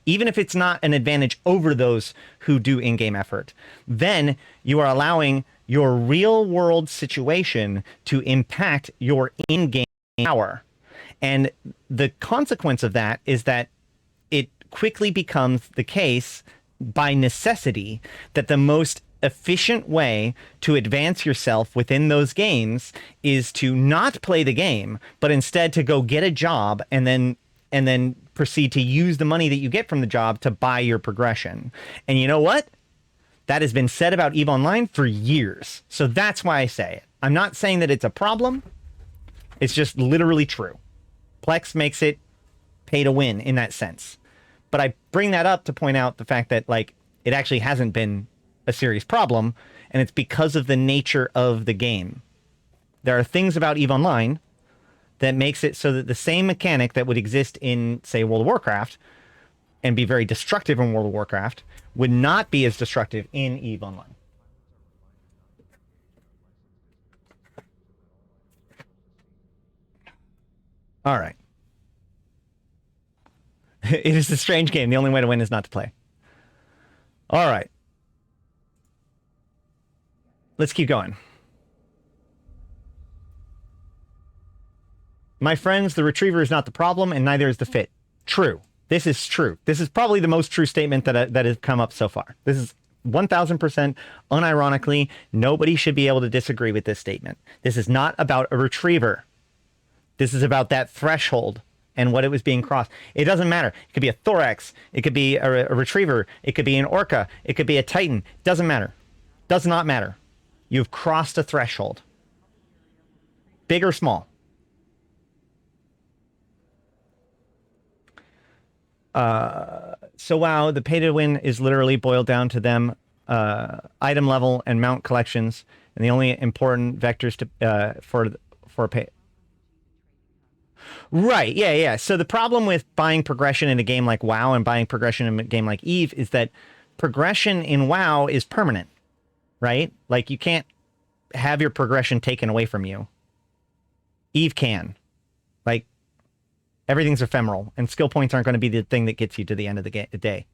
even if it's not an advantage over those who do in-game effort, then you are allowing your real-world situation to impact your in-game power. And the consequence of that is that it quickly becomes the case, by necessity, that the most efficient way to advance yourself within those games is to not play the game, but instead to go get a job and then proceed to use the money that you get from the job to buy your progression. And you know what? That has been said about EVE Online for years. So that's why I say it. I'm not saying that it's a problem. It's just literally true. Plex makes it pay to win in that sense. But I bring that up to point out the fact that, like, it actually hasn't been a serious problem, and it's because of the nature of the game. There are things about EVE Online that makes it so that the same mechanic that would exist in, say, World of Warcraft and be very destructive in World of Warcraft would not be as destructive in EVE Online. All right. It is a strange game. The only way to win is not to play. All right. Let's keep going. My friends, the Retriever is not the problem, and neither is the Fit. True. This is true. This is probably the most true statement that has come up so far. This is 1000% unironically. Nobody should be able to disagree with this statement. This is not about a Retriever. This is about that threshold and what it was being crossed. It doesn't matter. It could be a Thorax. It could be a Retriever. It could be an Orca. It could be a Titan. Doesn't matter. Does not matter. You've crossed a threshold. Big or small. So wow, the pay to win is literally boiled down to them item level and mount collections, and the only important vectors to for pay. Right, yeah. So the problem with buying progression in a game like WoW and buying progression in a game like EVE is that progression in WoW is permanent, right? Like, you can't have your progression taken away from you. Eve can. Like, everything's ephemeral, and skill points aren't going to be the thing that gets you to the end of the day.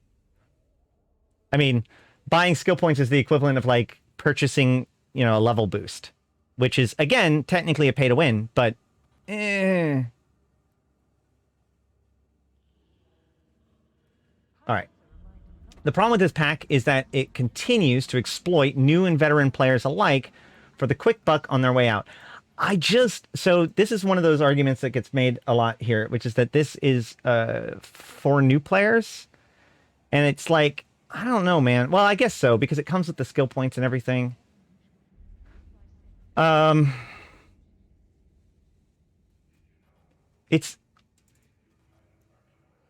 I mean, buying skill points is the equivalent of, like, purchasing, you know, a level boost, which is, again, technically a pay to win, but All right. The problem with this pack is that it continues to exploit new and veteran players alike for the quick buck on their way out. So this is one of those arguments that gets made a lot here, which is that this is for new players. And it's like, I don't know, man. Well, I guess so, because it comes with the skill points and everything.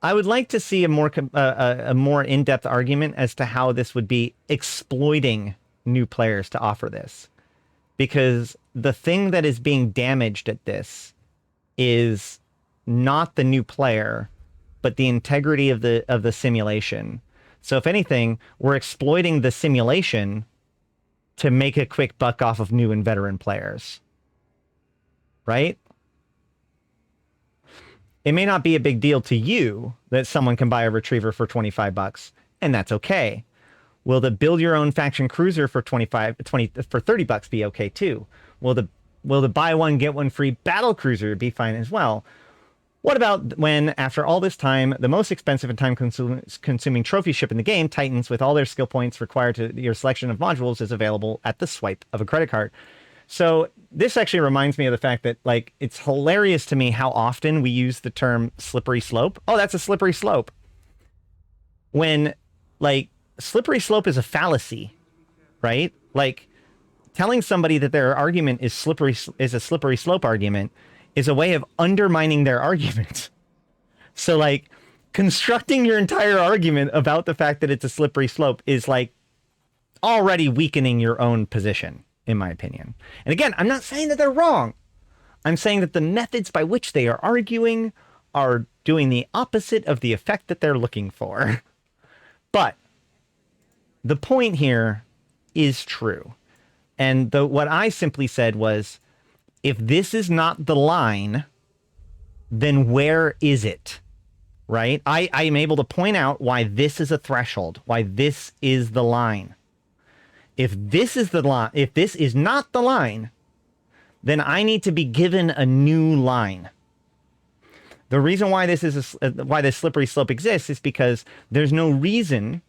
I would like to see a more in-depth argument as to how this would be exploiting new players to offer this. Because the thing that is being damaged at this is not the new player, but the integrity of the simulation. So if anything, we're exploiting the simulation to make a quick buck off of new and veteran players. Right? It may not be a big deal to you that someone can buy a retriever for $25, and that's okay. Will the build your own faction cruiser for for $30 be okay too? Will the buy one get one free battle cruiser be fine as well? What about when, after all this time, the most expensive and time-consuming trophy ship in the game, Titans, with all their skill points required to your selection of modules, is available at the swipe of a credit card? So this actually reminds me of the fact that, like, it's hilarious to me how often we use the term slippery slope. Oh, that's a slippery slope. When, like, slippery slope is a fallacy, right? Like, telling somebody that their argument is a slippery slope argument is a way of undermining their argument. So, like, constructing your entire argument about the fact that it's a slippery slope is, like, already weakening your own position, in my opinion. And again, I'm not saying that they're wrong. I'm saying that the methods by which they are arguing are doing the opposite of the effect that they're looking for. But the point here is true. And what I simply said was, if this is not the line, then where is it? Right? I am able to point out why this is a threshold, why this is the line. If this is the line, if this is not the line, then I need to be given a new line. The reason why why this slippery slope exists is because there's no reason,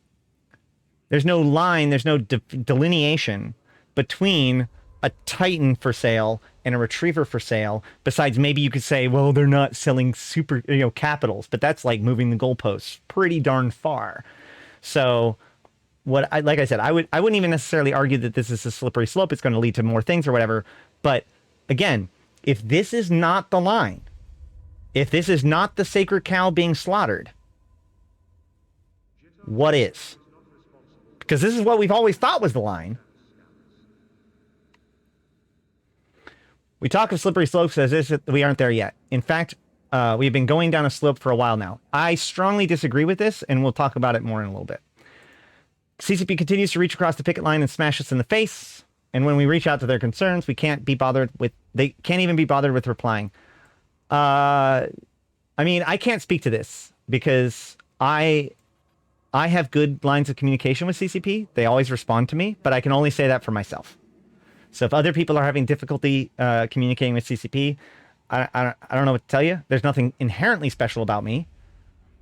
there's no line, there's no delineation between a Titan for sale and a retriever for sale. Besides, maybe you could say, well, they're not selling super, capitals, but that's like moving the goalposts pretty darn far. So, like I said, I wouldn't even necessarily argue that this is a slippery slope. It's going to lead to more things or whatever. But again, if this is not the line, if this is not the sacred cow being slaughtered, what is? Because this is what we've always thought was the line. We talk of slippery slopes as if we aren't there yet. In fact, we've been going down a slope for a while now. I strongly disagree with this, and we'll talk about it more in a little bit. CCP continues to reach across the picket line and smash us in the face. And when we reach out to their concerns, they can't even be bothered with replying. I mean, I can't speak to this because I have good lines of communication with CCP. They always respond to me, but I can only say that for myself. So if other people are having difficulty communicating with CCP, I don't know what to tell you. There's nothing inherently special about me.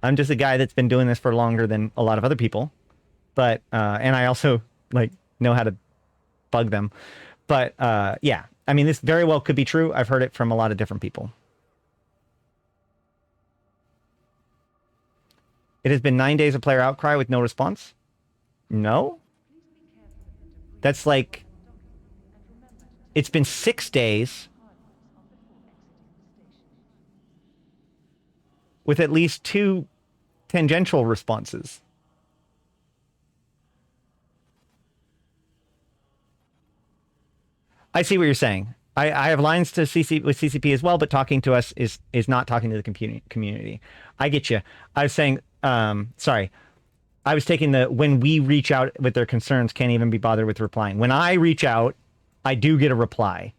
I'm just a guy that's been doing this for longer than a lot of other people. But, and I also, like, know how to bug them. But, yeah, I mean, this very well could be true. I've heard it from a lot of different people. It has been 9 days of player outcry with no response? No? That's like... It's been 6 days with at least 2 tangential responses. I see what you're saying. I have lines to with CCP as well, but talking to us is not talking to the community. I get you. I was saying, sorry. I was taking the when we reach out with their concerns, can't even be bothered with replying. When I reach out, I do get a reply.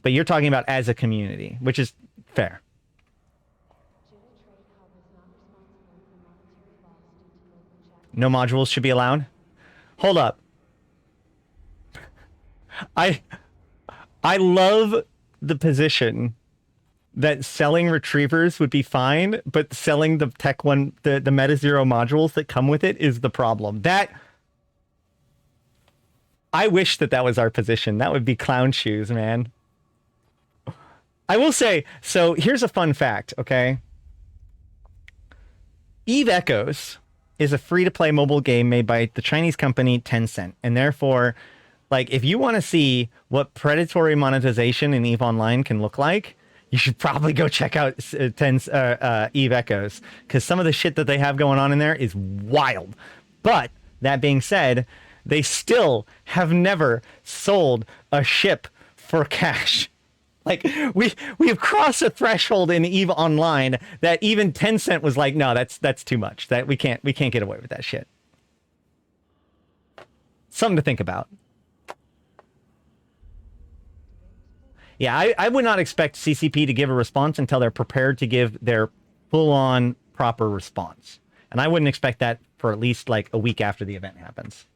But you're talking about as a community, which is fair. No modules should be allowed. Hold up. I love the position that selling retrievers would be fine, but selling the tech one, the MetaZero modules that come with it is the problem. That I wish that was our position. That would be clown shoes, man. I will say, so here's a fun fact, okay? Eve Echoes is a free-to-play mobile game made by the Chinese company Tencent, and therefore, like, if you want to see what predatory monetization in EVE Online can look like, you should probably go check out Eve Echoes, because some of the shit that they have going on in there is wild. But that being said, they still have never sold a ship for cash. Like, we have crossed a threshold in EVE Online that even Tencent was like, no, that's too much. That we can't get away with that shit. Something to think about. Yeah, I would not expect CCP to give a response until they're prepared to give their full-on proper response. And I wouldn't expect that for at least like a week after the event happens.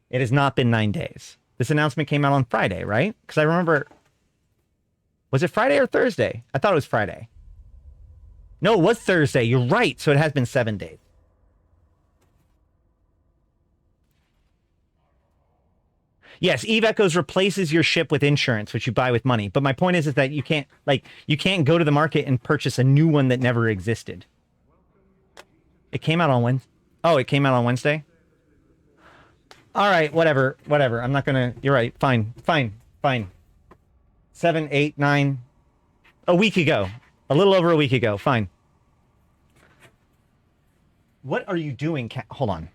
It has not been 9 days. This announcement came out on Friday, right? Because I remember... Was it Friday or Thursday? I thought it was Friday. No, it was Thursday. You're right. So it has been 7 days. Yes, Eve Echoes replaces your ship with insurance, which you buy with money. But my point is that you can't go to the market and purchase a new one that never existed. It came out on Wednesday. Oh, it came out on Wednesday? All right, whatever. I'm not going to... You're right. Fine. 7, 8, 9... A week ago. A little over a week ago. Fine. What are you doing, Cat? Hold on.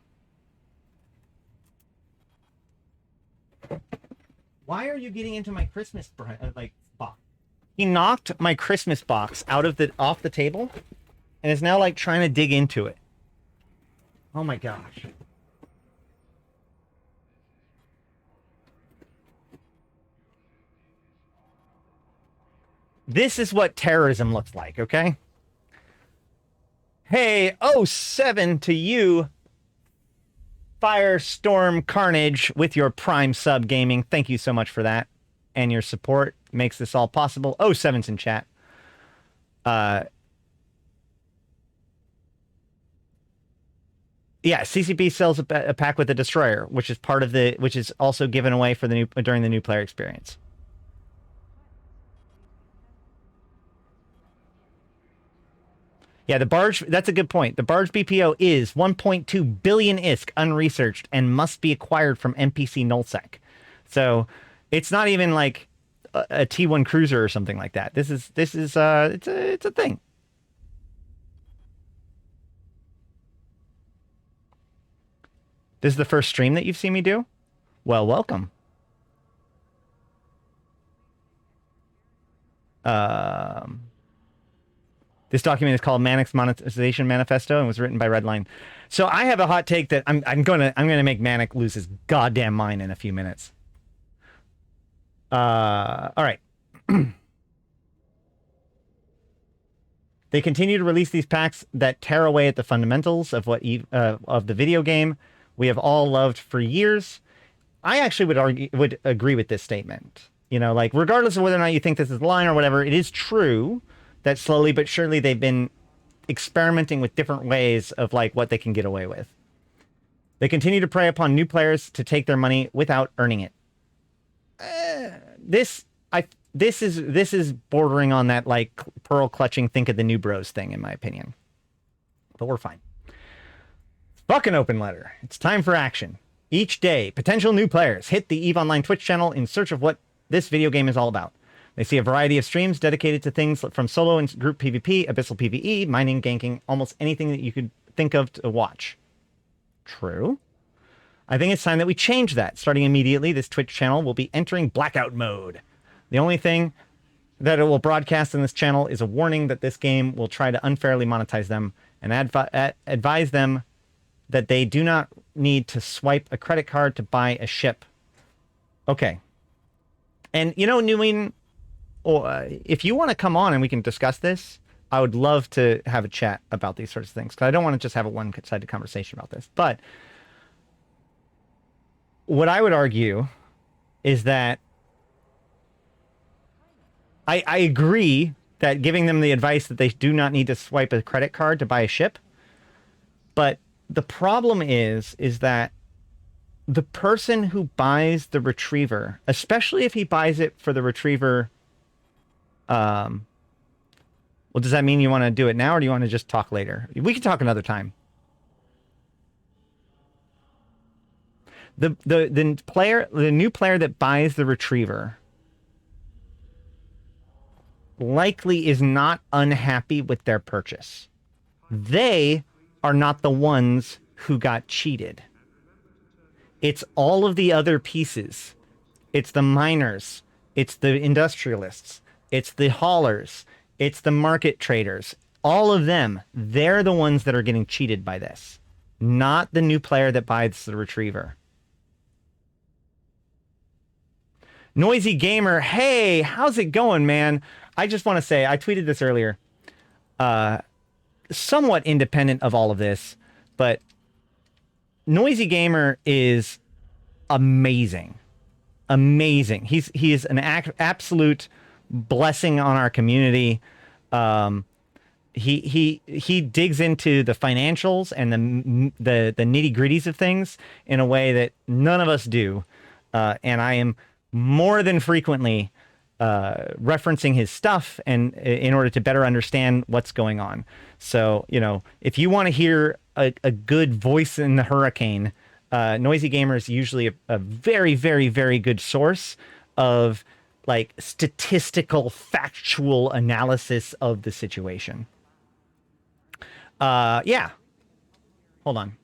Why are you getting into my Christmas box? He knocked my Christmas box off the table and is now like trying to dig into it. Oh my gosh. This is what terrorism looks like, okay? Hey, 07 to you, Firestorm Carnage, with your Prime sub gaming. Thank you so much for that. And your support makes this all possible. 07's in chat. Yeah, CCP sells a pack with the Destroyer, which is also given away for during the new player experience. Yeah, the barge, that's a good point. The barge BPO is 1.2 billion ISK unresearched and must be acquired from NPC nullsec. So it's not even like a T1 cruiser or something like that. It's a thing. This is the first stream that you've seen me do? Well, welcome. This document is called Manic's Monetization Manifesto and was written by Redline. So I have a hot take that I'm gonna make Manic lose his goddamn mind in a few minutes. All right. They continue to release these packs that tear away at the fundamentals of of the video game we have all loved for years. I actually would agree with this statement. You know, like, regardless of whether or not you think this is the line or whatever, it is true that slowly but surely they've been experimenting with different ways of like what they can get away with. They continue to prey upon new players to take their money without earning it. This is bordering on that like pearl clutching think of the new bros thing, in my opinion. But we're fine. Fucking open letter. It's time for action. Each day, potential new players hit the EVE Online Twitch channel in search of what this video game is all about. They see a variety of streams dedicated to things from solo and group PvP, abyssal PvE, mining, ganking, almost anything that you could think of to watch. True. I think it's time that we change that. Starting immediately, this Twitch channel will be entering blackout mode. The only thing that it will broadcast in this channel is a warning that this game will try to unfairly monetize them and advise them that they do not need to swipe a credit card to buy a ship. Okay. And, you know, Nguyen, if you want to come on and we can discuss this, I would love to have a chat about these sorts of things, because I don't want to just have a one-sided conversation about this. But what I would argue is that I agree that giving them the advice that they do not need to swipe a credit card to buy a ship. But the problem is that the person who buys the retriever, especially if he buys it for the retriever, well, does that mean you want to do it now, or do you want to just talk later? We can talk another time. The new player that buys the retriever likely is not unhappy with their purchase. They are not the ones who got cheated. It's all of the other pieces. It's the miners. It's the industrialists. It's the haulers. It's the market traders. All of them, they're the ones that are getting cheated by this, not the new player that buys the retriever. Noisy Gamer, hey, how's it going, man? I just want to say, I tweeted this earlier, somewhat independent of all of this, but Noisy Gamer is amazing. Amazing. He is an absolute blessing on our community. He digs into the financials and the nitty-gritties of things in a way that none of us do. And I am more than frequently referencing his stuff and in order to better understand what's going on. So, you know, if you want to hear a good voice in the hurricane, Noisy Gamer is usually a very, very, very good source of like statistical, factual analysis of the situation. Yeah. Hold on.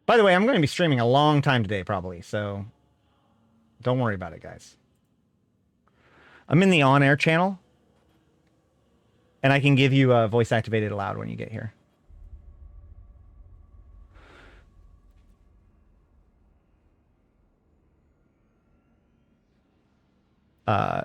By the way, I'm going to be streaming a long time today, probably, so don't worry about it, guys. I'm in the on-air channel, and I can give you a voice-activated aloud when you get here.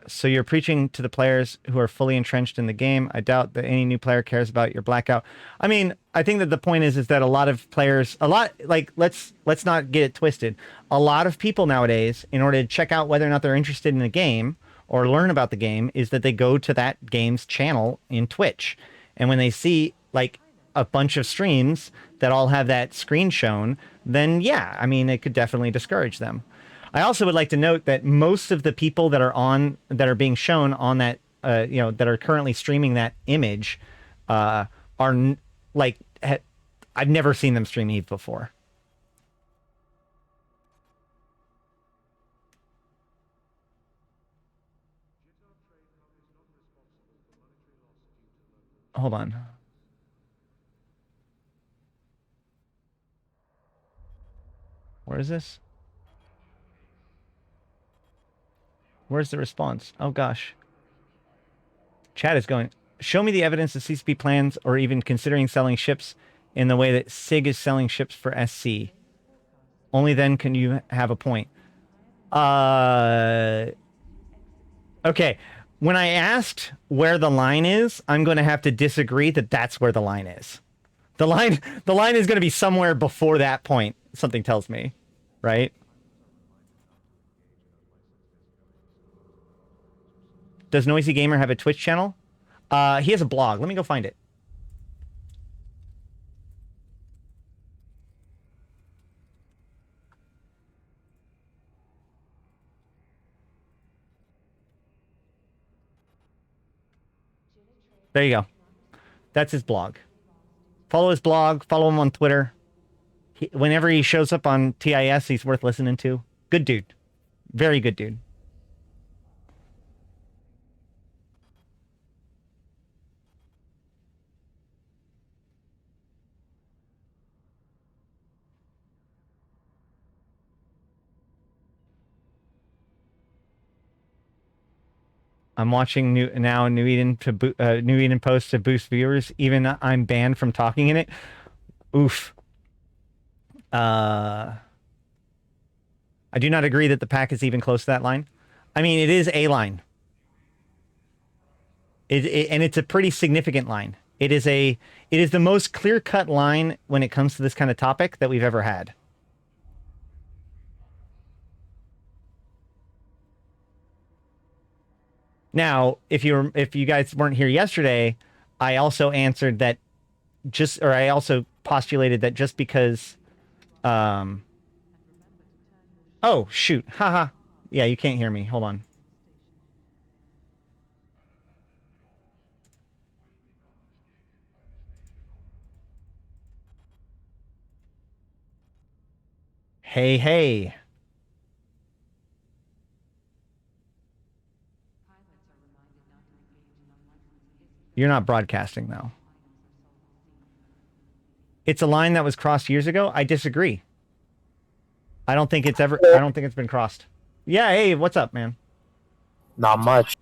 So you're preaching to the players who are fully entrenched in the game. I doubt that any new player cares about your blackout. I mean, I think that the point is that a lot of players, let's not get it twisted. A lot of people nowadays, in order to check out whether or not they're interested in the game or learn about the game, is that they go to that game's channel in Twitch. And when they see like a bunch of streams that all have that screen shown, then yeah, I mean, it could definitely discourage them. I also would like to note that most of the people that are being shown on that, that are currently streaming that image, I've never seen them stream EVE before. Hold on. Where is this? Where's the response? Oh, gosh. Chat is going, show me the evidence that CCP plans or even considering selling ships in the way that SIG is selling ships for SC. Only then can you have a point. Okay. When I asked where the line is, I'm going to have to disagree that that's where the line is. The line is going to be somewhere before that point, something tells me, right? Does Noisy Gamer have a Twitch channel? He has a blog. Let me go find it. There you go. That's his blog. Follow his blog. Follow him on Twitter. Whenever he shows up on TIS, he's worth listening to. Good dude. Very good dude. I'm watching New Eden New Eden post to boost viewers. Even I'm banned from talking in it. Oof. I do not agree that the pack is even close to that line. I mean, it is a line. And it's a pretty significant line. It is the most clear-cut line when it comes to this kind of topic that we've ever had. Now, if you guys weren't here yesterday, I also answered that I also postulated that just because oh shoot. Haha. Yeah, you can't hear me. Hold on. Hey, hey. You're not broadcasting though. It's a line that was crossed years ago. I disagree. I don't think it's been crossed. Yeah, hey, what's up, man? Not much.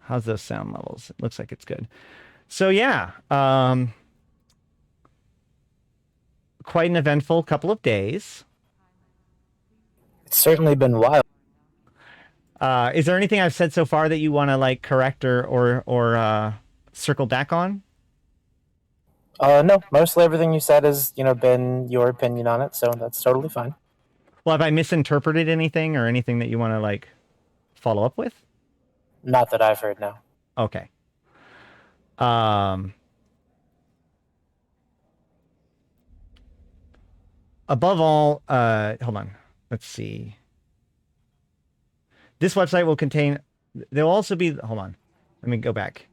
How's those sound levels? It looks like it's good. So yeah, quite an eventful couple of days. It's certainly been wild. Is there anything I've said so far that you want to like correct or circle back on? No, mostly everything you said has, been your opinion on it, so that's totally fine. Well, have I misinterpreted anything or anything that you want to like follow up with? Not that I've heard, no. Okay. Above all, hold on. Let's see. This website will contain. There'll also be. Hold on. Let me go back.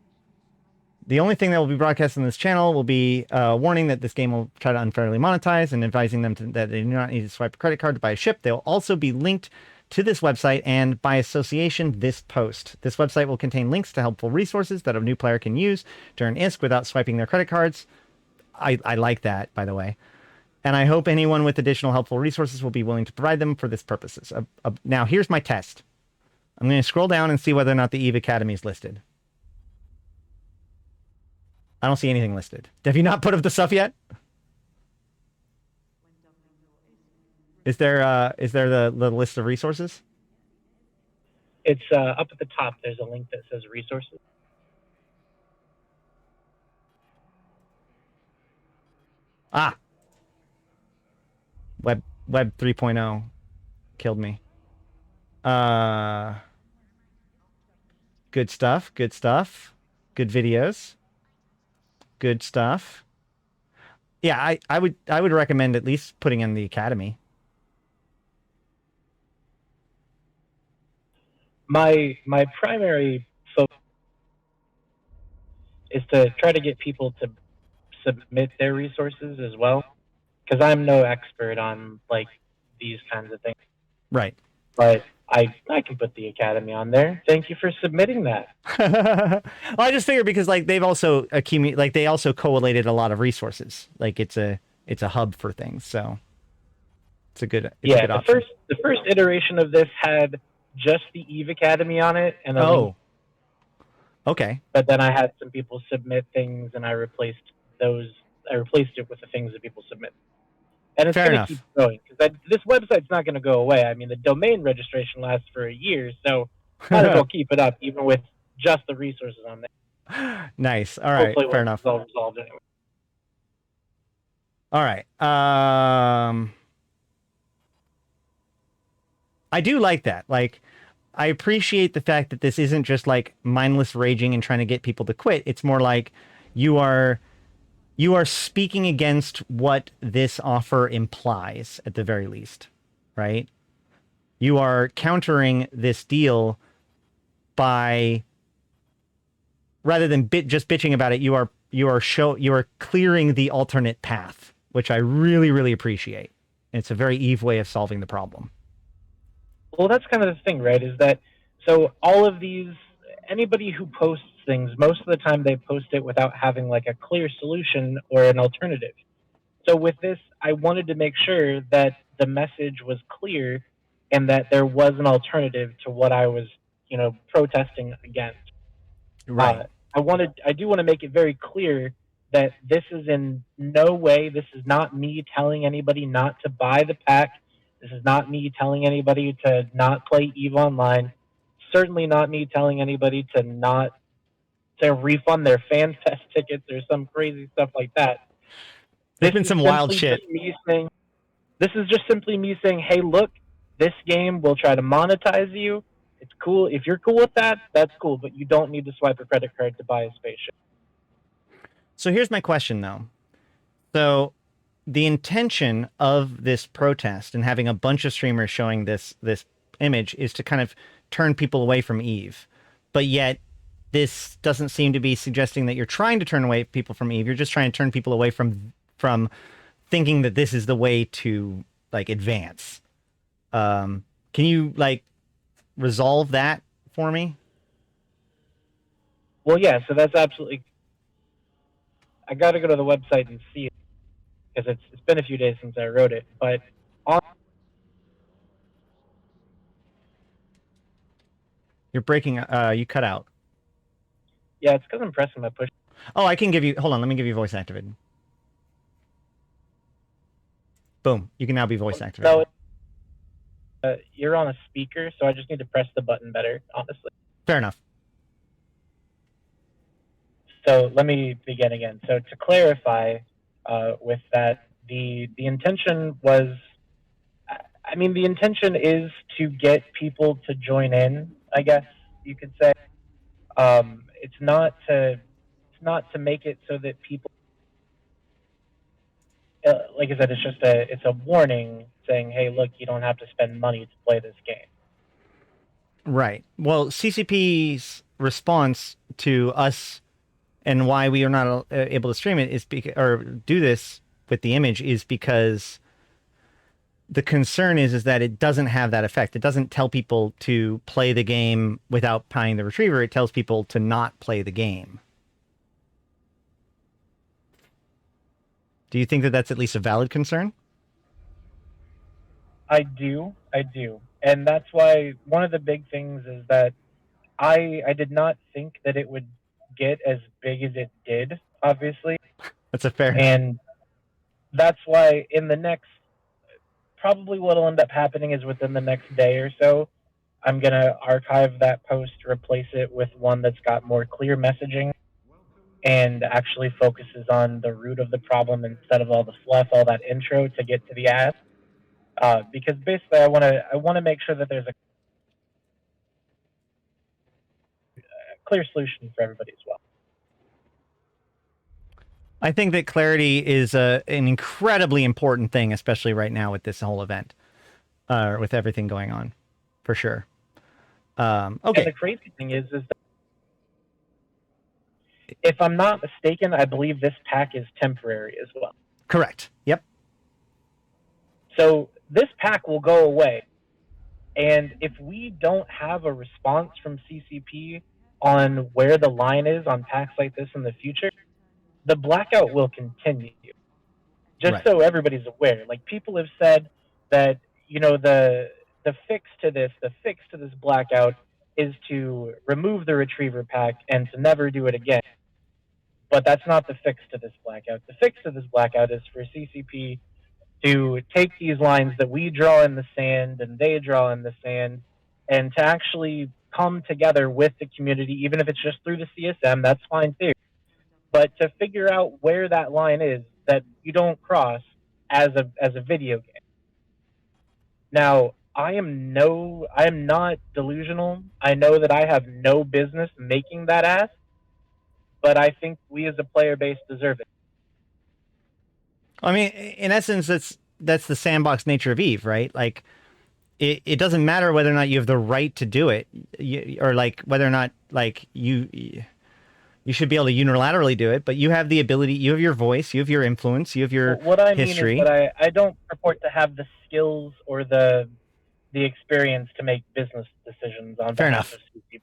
The only thing that will be broadcast on this channel will be a warning that this game will try to unfairly monetize and advising them that they do not need to swipe a credit card to buy a ship. They will also be linked to this website and, by association, this post. This website will contain links to helpful resources that a new player can use to earn ISK without swiping their credit cards. I like that, by the way. And I hope anyone with additional helpful resources will be willing to provide them for this purposes. Now, here's my test. I'm going to scroll down and see whether or not the EVE Academy is listed. I don't see anything listed. Have you not put up the stuff yet? Is there the list of resources? It's up at the top. There's a link that says resources. Ah. Web 3.0 killed me. Good stuff. Good stuff. Good videos. Good stuff. Yeah, I would recommend at least putting in the Academy. My primary focus is to try to get people to submit their resources as well, because I'm no expert on like these kinds of things. Right. But I can put the Academy on there. Thank you for submitting that. Well, I just figured because like they've also they also collated a lot of resources. Like it's a hub for things, so it's a good option. The first iteration of this had just the EVE Academy on it, and link. Okay. But then I had some people submit things, and I replaced it with the things that people submit. And it's going to keep going, because this website's not going to go away. I mean, the domain registration lasts for a year, so might as well keep it up, even with just the resources on there. Nice. All right. Hopefully fair enough. It's all resolved anyway. All right. I do like that. Like, I appreciate the fact that this isn't just like mindless raging and trying to get people to quit. It's more like you are speaking against what this offer implies at the very least, right? You are countering this deal by, rather than just bitching about it, you are clearing the alternate path, which I really, really appreciate. It's a very Eve way of solving the problem. Well, that's kind of the thing, right? Is that, so all of these, anybody who posts things, most of the time they post it without having like a clear solution or an alternative. So with this, I wanted to make sure that the message was clear and that there was an alternative to what I was, protesting against. Right. I do want to make it very clear that this is in no way, this is not me telling anybody not to buy the pack. This is not me telling anybody to not play EVE Online. Certainly not me telling anybody to refund their fan fest tickets or some crazy stuff like that. There's been some wild shit. This is just simply me saying, hey, look, this game will try to monetize you. It's cool. If you're cool with that, that's cool, but you don't need to swipe a credit card to buy a spaceship. So here's my question, though. So the intention of this protest and having a bunch of streamers showing this image is to kind of turn people away from EVE. But yet this doesn't seem to be suggesting that you're trying to turn away people from EVE. You're just trying to turn people away from thinking that this is the way to like advance. Can you like resolve that for me? Well, yeah, so that's absolutely... I got to go to the website and see it, because it's been a few days since I wrote it, but You're breaking, you cut out. Yeah, it's because I'm pressing my push. Oh, I can give you, hold on, let me give you voice activated. Boom, you can now be voice activated. No, you're on a speaker, so I just need to press the button better, honestly. Fair enough. So let me begin again. So to clarify with that, the intention was, I mean, the intention is to get people to join in, I guess you could say. It's not to make it so that people, like I said, it's a warning saying, hey, look, you don't have to spend money to play this game. Right. Well, CCP's response to us and why we are not able to stream it is or do this with the image is because the concern is that it doesn't have that effect. It doesn't tell people to play the game without buying the retriever. It tells people to not play the game. Do you think that that's at least a valid concern? I do. And that's why one of the big things is that I did not think that it would get as big as it did, obviously. That's a fair. And that's why in the next, probably what'll end up happening is within the next day or so, I'm going to archive that post, replace it with one that's got more clear messaging and actually focuses on the root of the problem instead of all the fluff, all that intro to get to the ass. Because basically I want to make sure that there's a clear solution for everybody as well. I think that clarity is an incredibly important thing, especially right now with this whole event, with everything going on, for sure. Okay. And the crazy thing is that if I'm not mistaken, I believe this pack is temporary as well. Correct. Yep. So this pack will go away. And if we don't have a response from CCP on where the line is on packs like this in the future, the blackout will continue. Just right. So everybody's aware. Like, people have said that, the fix to this blackout is to remove the retriever pack and to never do it again. But that's not the fix to this blackout. The fix to this blackout is for CCP to take these lines that we draw in the sand and they draw in the sand and to actually come together with the community, even if it's just through the CSM, that's fine too. But to figure out where that line is that you don't cross as a video game. Now, I am not delusional. I know that I have no business making that ask, but I think we as a player base deserve it. I mean, in essence, that's the sandbox nature of EVE, right? Like, it doesn't matter whether or not you have the right to do it, or like whether or not like you should be able to unilaterally do it, but you have the ability, you have your voice, you have your influence, you have your history. What I mean is that I don't purport to have the skills or the experience to make business decisions on behalf of CCP.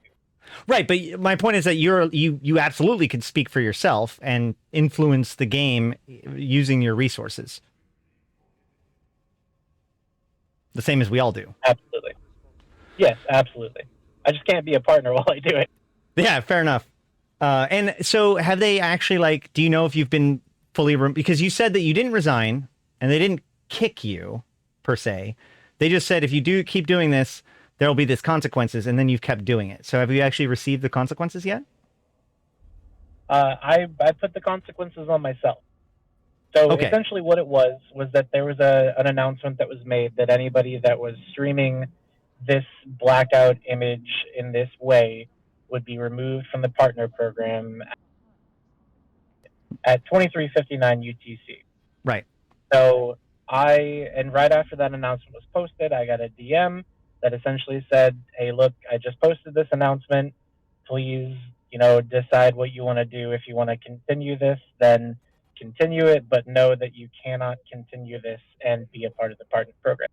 Right, but my point is that you absolutely can speak for yourself and influence the game using your resources. the same as we all do. Absolutely. Yes, absolutely. I just can't be a partner while I do it. Yeah, fair enough. And so, have they actually like? Do you know if you've been fully because you said that you didn't resign and they didn't kick you per se. They just said if you do keep doing this, there will be this consequences, and then you've kept doing it. So, have you actually received the consequences yet? I put the consequences on myself. So Okay. essentially, what it was that there was an announcement that was made that anybody that was streaming this blackout image in this way would be removed from the partner program at 23:59 UTC. Right. So and right after that announcement was posted, I got a DM that essentially said, "Hey, look, I just posted this announcement. Please, decide what you want to do. If you want to continue this, then continue it, but know that you cannot continue this and be a part of the partner program."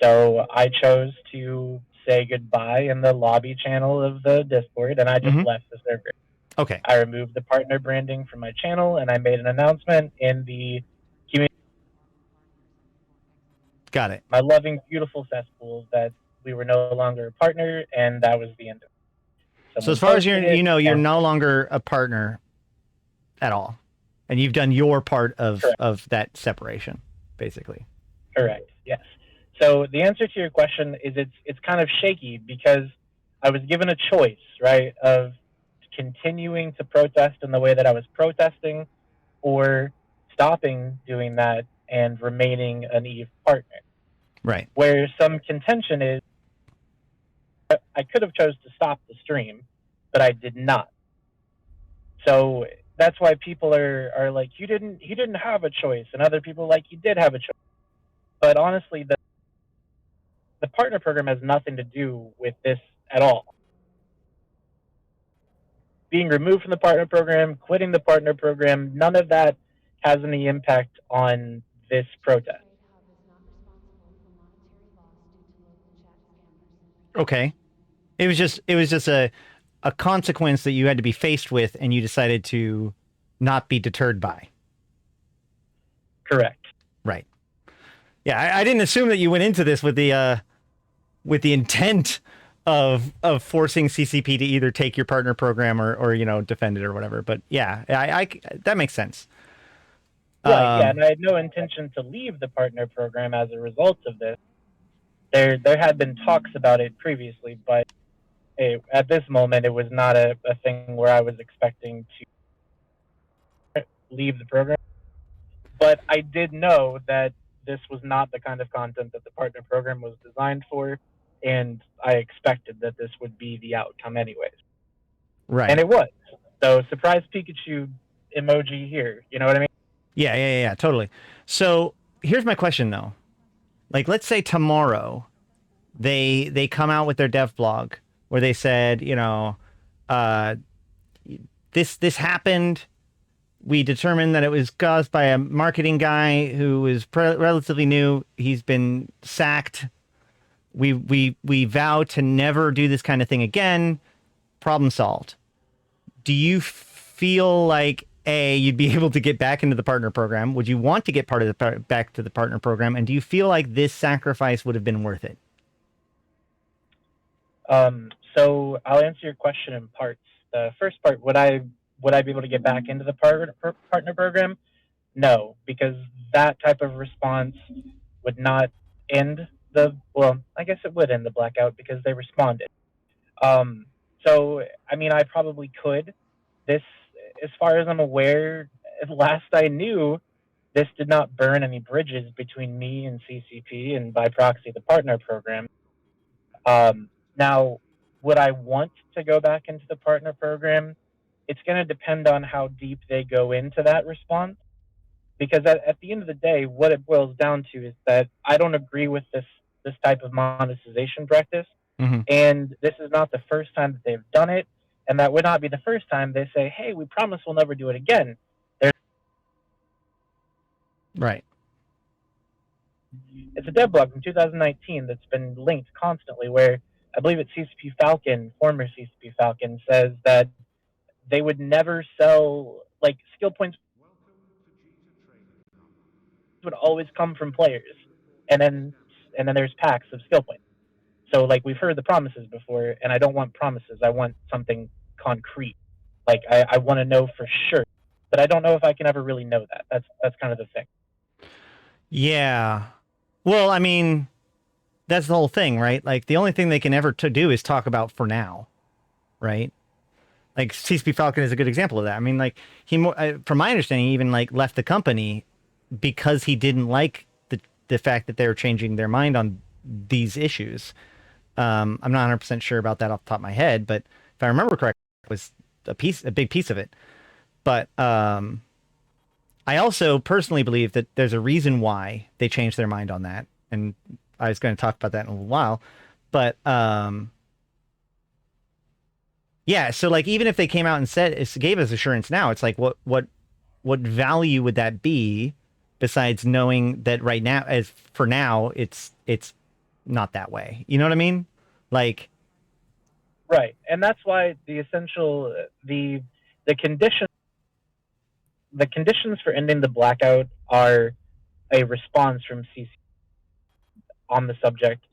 So I chose to say goodbye in the lobby channel of the Discord, and I just Mm-hmm. left the server. Okay. I removed the partner branding from my channel, and I made an announcement in the community, Got it. my loving, beautiful cesspool, that we were no longer a partner, and that was the end of it. So, as Someone far as posted it, you're and no longer a partner at all, and you've done your part correct. of that separation, basically. Correct. Yes. So the answer to your question is it's kind of shaky because I was given a choice, right, of continuing to protest in the way that I was protesting, or stopping doing that and remaining an Eve partner. Right. Where some contention is, I could have chose to stop the stream, but I did not. So that's why people are like, he didn't have a choice, and other people are like, he did have a choice. But honestly, the partner program has nothing to do with this at all. Being removed from the partner program, quitting the partner program, none of that has any impact on this protest. Okay. It was just a consequence that you had to be faced with, and you decided to not be deterred by. Correct. Right. Yeah, I didn't assume that you went into this with the intent of forcing CCP to either take your partner program or defend it or whatever. But yeah, I that makes sense. Right, yeah, and I had no intention to leave the partner program as a result of this. There had been talks about it previously, but at this moment, it was not a thing where I was expecting to leave the program. But I did know that this was not the kind of content that the partner program was designed for, and I expected that this would be the outcome anyways. And Right. it was. So surprise Pikachu emoji here. You know what I mean? Yeah, totally. So here's my question though. Like, let's say tomorrow they come out with their dev blog where they said, uh, this happened. We determined that it was caused by a marketing guy who was relatively new. He's been sacked. We vow to never do this kind of thing again. Problem solved. Do you feel like you'd be able to get back into the partner program? Would you want to get back to the partner program? And do you feel like this sacrifice would have been worth it? So I'll answer your question in parts. The first part, would I be able to get back into the partner program? No, because that type of response would not end I guess it would end the blackout because they responded. Um, so I mean, I probably could. This, as far as I'm aware, last I knew, this did not burn any bridges between me and CCP, and by proxy the partner program. Now, would I want to go back into the partner program? It's going to depend on how deep they go into that response. Because at the end of the day, what it boils down to is that I don't agree with this type of monetization practice, Mm-hmm. and this is not the first time that they've done it, and that would not be the first time they say, "Hey, we promise we'll never do it again." Right. It's a dev blog from 2019 that's been linked constantly, where I believe it's CCP Falcon, former CCP Falcon, says that they would never sell, like, skill points would always come from players. And then and then there's packs of skill points. So like we've heard the promises before, and I don't want promises. I want something concrete. Like I want to know for sure, but I don't know if I can ever really know that. That's kind of the thing. Yeah. Well, I mean, that's the whole thing, right? Like the only thing they can ever do is talk about for now, right? Like CCP Falcon is a good example of that. I mean, like from my understanding, he even like left the company because he didn't like the fact that they were changing their mind on these issues. I'm not 100% sure about that off the top of my head, but if I remember correctly, it was a big piece of it. But I also personally believe that there's a reason why they changed their mind on that, and I was going to talk about that in a little while. But yeah, so like even if they came out and said it gave us assurance now, it's like what value would that be besides knowing that right now, as for now, it's not that way. You know what I mean? Like, right, and that's why the essential the condition the conditions for ending the blackout are a response from CC on the subject,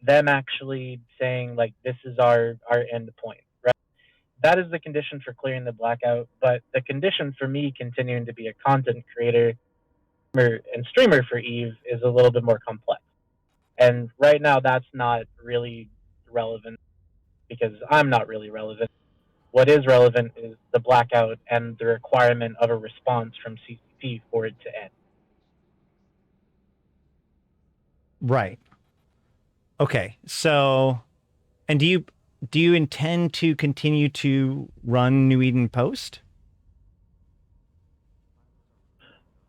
them actually saying like this is our end point, right? That is the condition for clearing the blackout. But the condition for me continuing to be a content creator and streamer for Eve is a little bit more complex. And right now, that's not really relevant because I'm not really relevant. What is relevant is the blackout and the requirement of a response from CCP for it to end. right. Okay. So, and do you intend to continue to run New Eden Post?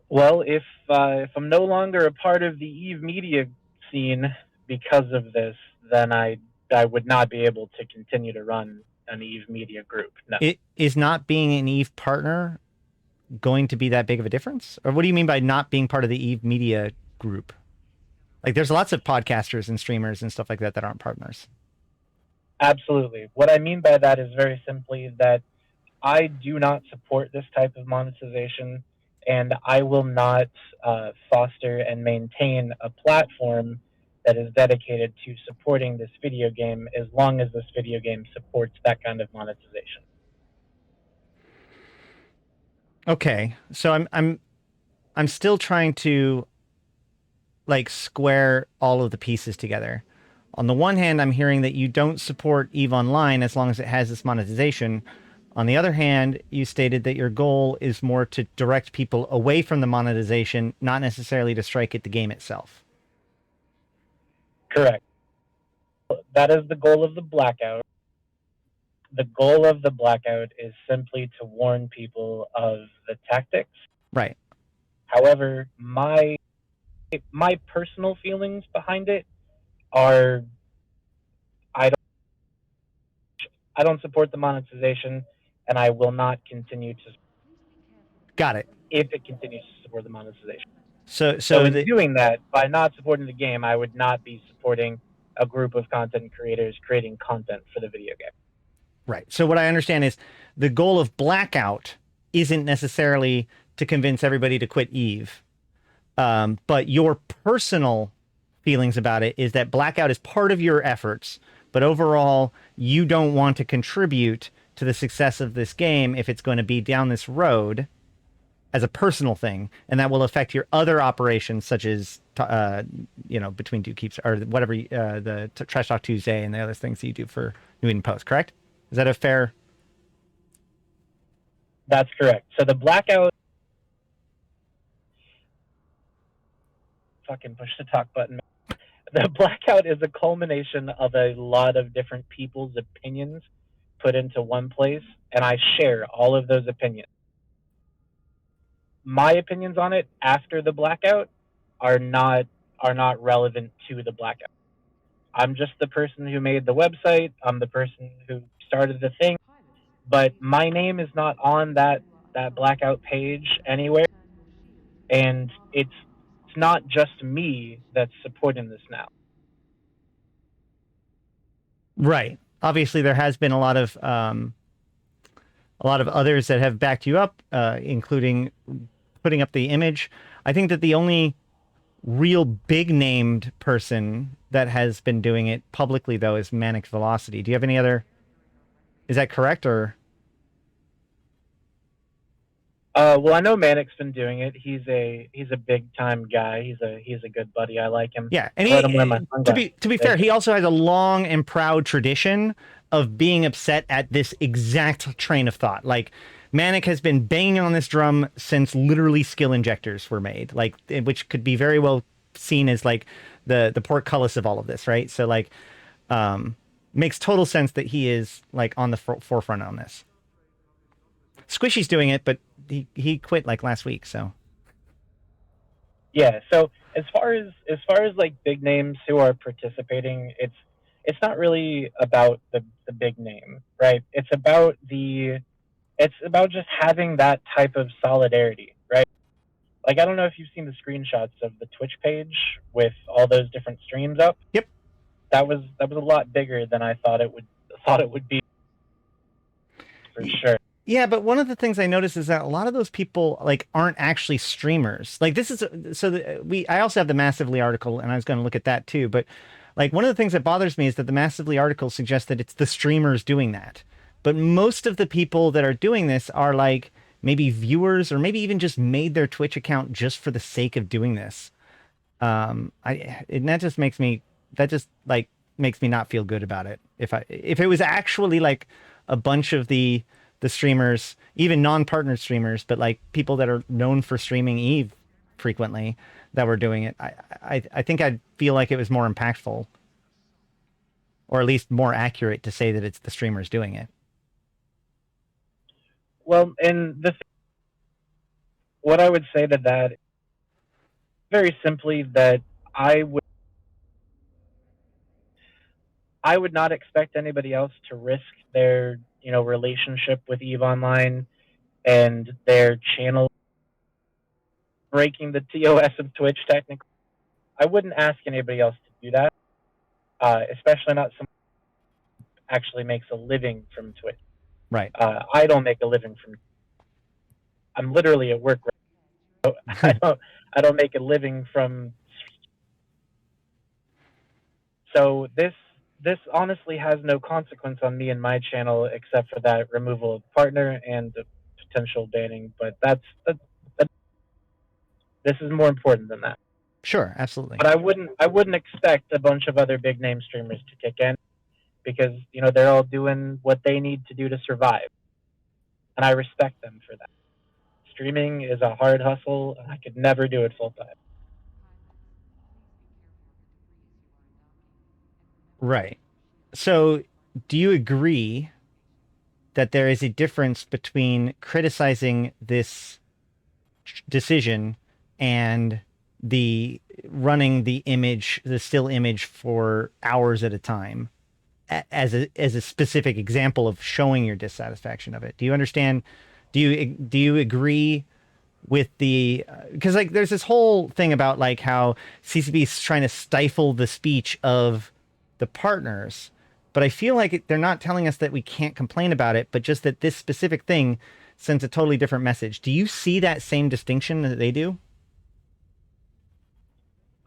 Well, if I'm no longer a part of the Eve Media scene because of this, then I would not be able to continue to run an Eve Media group. No. It is not being an Eve partner going to be that big of a difference? Or what do you mean by not being part of the Eve Media group? Like there's lots of podcasters and streamers and stuff like that that aren't partners. Absolutely. What I mean by that is very simply that I do not support this type of monetization, and I will not foster and maintain a platform that is dedicated to supporting this video game as long as this video game supports that kind of monetization. Okay, so I'm still trying to like square all of the pieces together. On the one hand, I'm hearing that you don't support Eve Online as long as it has this monetization. On the other hand, you stated that your goal is more to direct people away from the monetization, not necessarily to strike at the game itself. Correct. That is the goal of the blackout. The goal of the blackout is simply to warn people of the tactics. Right. However, my personal feelings behind it are I don't support the monetization, and I will not continue to. Got it. If it continues to support the monetization. So in doing that, by not supporting the game, I would not be supporting a group of content creators creating content for the video game. Right. So what I understand is the goal of Blackout isn't necessarily to convince everybody to quit Eve, but your personal feelings about it is that Blackout is part of your efforts, but overall you don't want to contribute to the success of this game if it's going to be down this road as a personal thing, and that will affect your other operations, such as Between Two Keeps or whatever, the Trash Talk Tuesday and the other things that you do for New Eden Post. Correct? Is that a fair? That's correct. So the blackout, fucking push the talk button. The blackout is a culmination of a lot of different people's opinions put into one place, and I share all of those opinions. My opinions on it after the blackout are not relevant to the blackout. I'm just the person who made the website. I'm the person who started the thing, but my name is not on that blackout page anywhere, and it's not just me that's supporting this now. Right. Obviously, there has been a lot of others that have backed you up, including putting up the image. I think that the only real big named person that has been doing it publicly though is Manic Velocity. Do you have any other? Is that correct or? Well, I know Manic's been doing it. He's a big time guy. He's a good buddy. I like him. Yeah, and I let him wear he my sunglasses. to be fair, he also has a long and proud tradition of being upset at this exact train of thought. Like Manic has been banging on this drum since literally skill injectors were made, like which could be very well seen as like the portcullis of all of this, right? So like makes total sense that he is like on the forefront on this. Squishy's doing it, but he quit like last week, so Yeah. So as far as like big names who are participating, it's not really about the big name, right? It's about just having that type of solidarity, right? Like I don't know if you've seen the screenshots of the Twitch page with all those different streams up. yep. That was a lot bigger than I thought it would be for sure. Yeah, but one of the things I noticed is that a lot of those people like aren't actually streamers. Like this is I also have the Massively article and I was going to look at that too, but like one of the things that bothers me is that the Massively article suggests that it's the streamers doing that. But most of the people that are doing this are like maybe viewers or maybe even just made their Twitch account just for the sake of doing this. That just makes me makes me not feel good about it. If it was actually like a bunch of the streamers, even non-partner streamers, but like people that are known for streaming Eve frequently that were doing it, I think I'd feel like it was more impactful, or at least more accurate to say that it's the streamers doing it. Well, and what I would say to that, very simply, that I would not expect anybody else to risk their relationship with Eve Online and their channel breaking the TOS of Twitch. Technically, I wouldn't ask anybody else to do that, especially not someone who actually makes a living from Twitch. Right. I don't make a living from. I'm literally at work right now. I don't make a living from. So this honestly has no consequence on me and my channel except for that removal of partner and the potential banning. But this is more important than that. Sure, absolutely. But I wouldn't expect a bunch of other big name streamers to kick in because they're all doing what they need to do to survive, and I respect them for that. Streaming is a hard hustle, and I could never do it full time. Right. So, do you agree that there is a difference between criticizing this decision and the running the image, the still image for hours at a time as a specific example of showing your dissatisfaction of it? Do you understand? Do you agree with the because like there's this whole thing about like how CCP is trying to stifle the speech of the partners, but I feel like they're not telling us that we can't complain about it, but just that this specific thing sends a totally different message. Do you see that same distinction that they do?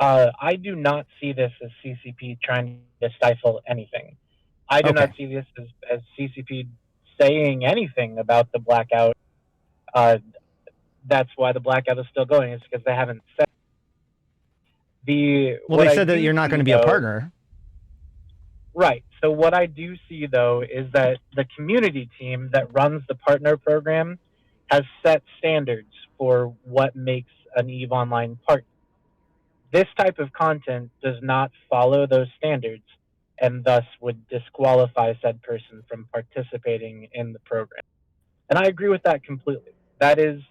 I do not see this as CCP trying to stifle anything. I do not see this as CCP saying anything about the blackout. That's why the blackout is still going. It's because they haven't said Well, they said that you're not going to be a partner. Right. So what I do see, though, is that the community team that runs the partner program has set standards for what makes an EVE Online partner. This type of content does not follow those standards and thus would disqualify said person from participating in the program. And I agree with that completely. That is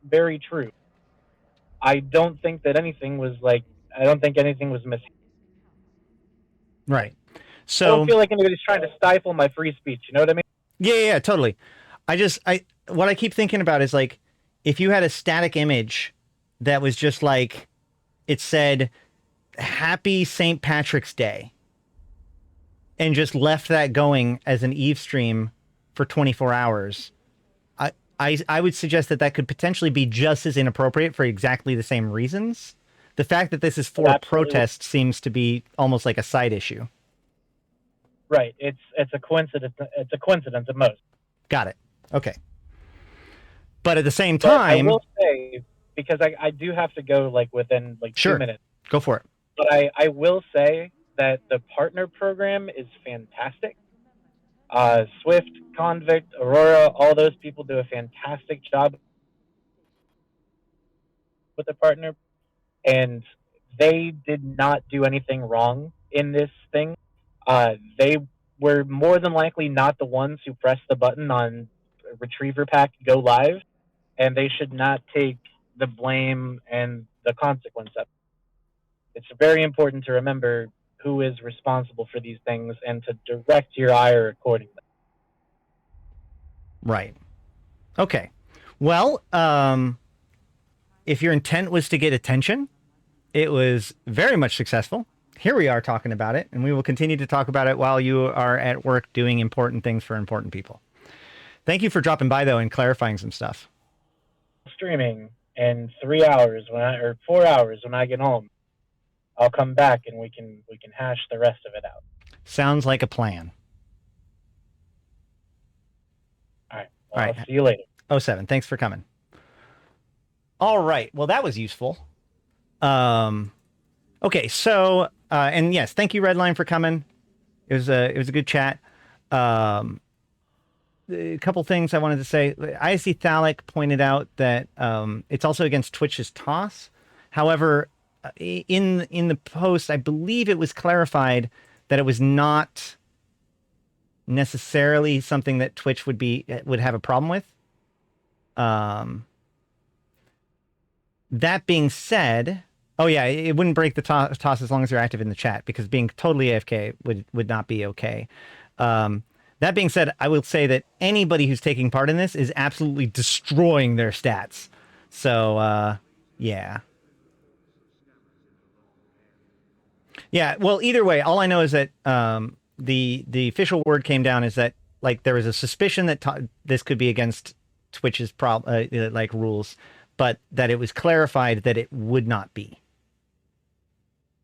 very true. I don't think anything was missing. Right. So I don't feel like anybody's trying to stifle my free speech. You know what I mean? Yeah, totally. What I keep thinking about is like, if you had a static image that was just like, it said, "Happy St. Patrick's Day," and just left that going as an Eve stream for 24 hours, I would suggest that could potentially be just as inappropriate for exactly the same reasons The fact that this is for Absolutely. protest seems to be almost like a side issue. Right. It's a coincidence. It's a coincidence at most. Got it. Okay. But at the same But I time, will say, because I do have to go like within like Sure. 2 minutes. go for it. But I will say that the partner program is fantastic. Swift, Convict, Aurora, all those people do a fantastic job with the partner, and they did not do anything wrong in this thing. They were more than likely not the ones who pressed the button on Retriever Pack go live, and they should not take the blame and the consequence of it. It's very important to remember who is responsible for these things and to direct your ire accordingly. Right. Okay. Well, if your intent was to get attention, it was very much successful. Here we are talking about it, and we will continue to talk about it while you are at work doing important things for important people. Thank you for dropping by, though, and clarifying some stuff. Streaming in 3 hours or 4 hours when I get home. I'll come back and we can hash the rest of it out. Sounds like a plan. All right. All right. I'll see you later. 07, thanks for coming. All right. Well, that was useful. Okay, so and yes, thank you, Redline, for coming. It was a good chat. A couple things I wanted to say. ISC Thalic pointed out that it's also against Twitch's toss. However, in the post, I believe it was clarified that it was not necessarily something that Twitch would have a problem with. That being said, oh yeah, it wouldn't break the toss as long as you're active in the chat, because being totally AFK would not be okay. That being said, I will say that anybody who's taking part in this is absolutely destroying their stats. So, yeah. Yeah, well, either way, all I know is that the official word came down is that like there was a suspicion that this could be against Twitch's like rules, but that it was clarified that it would not be.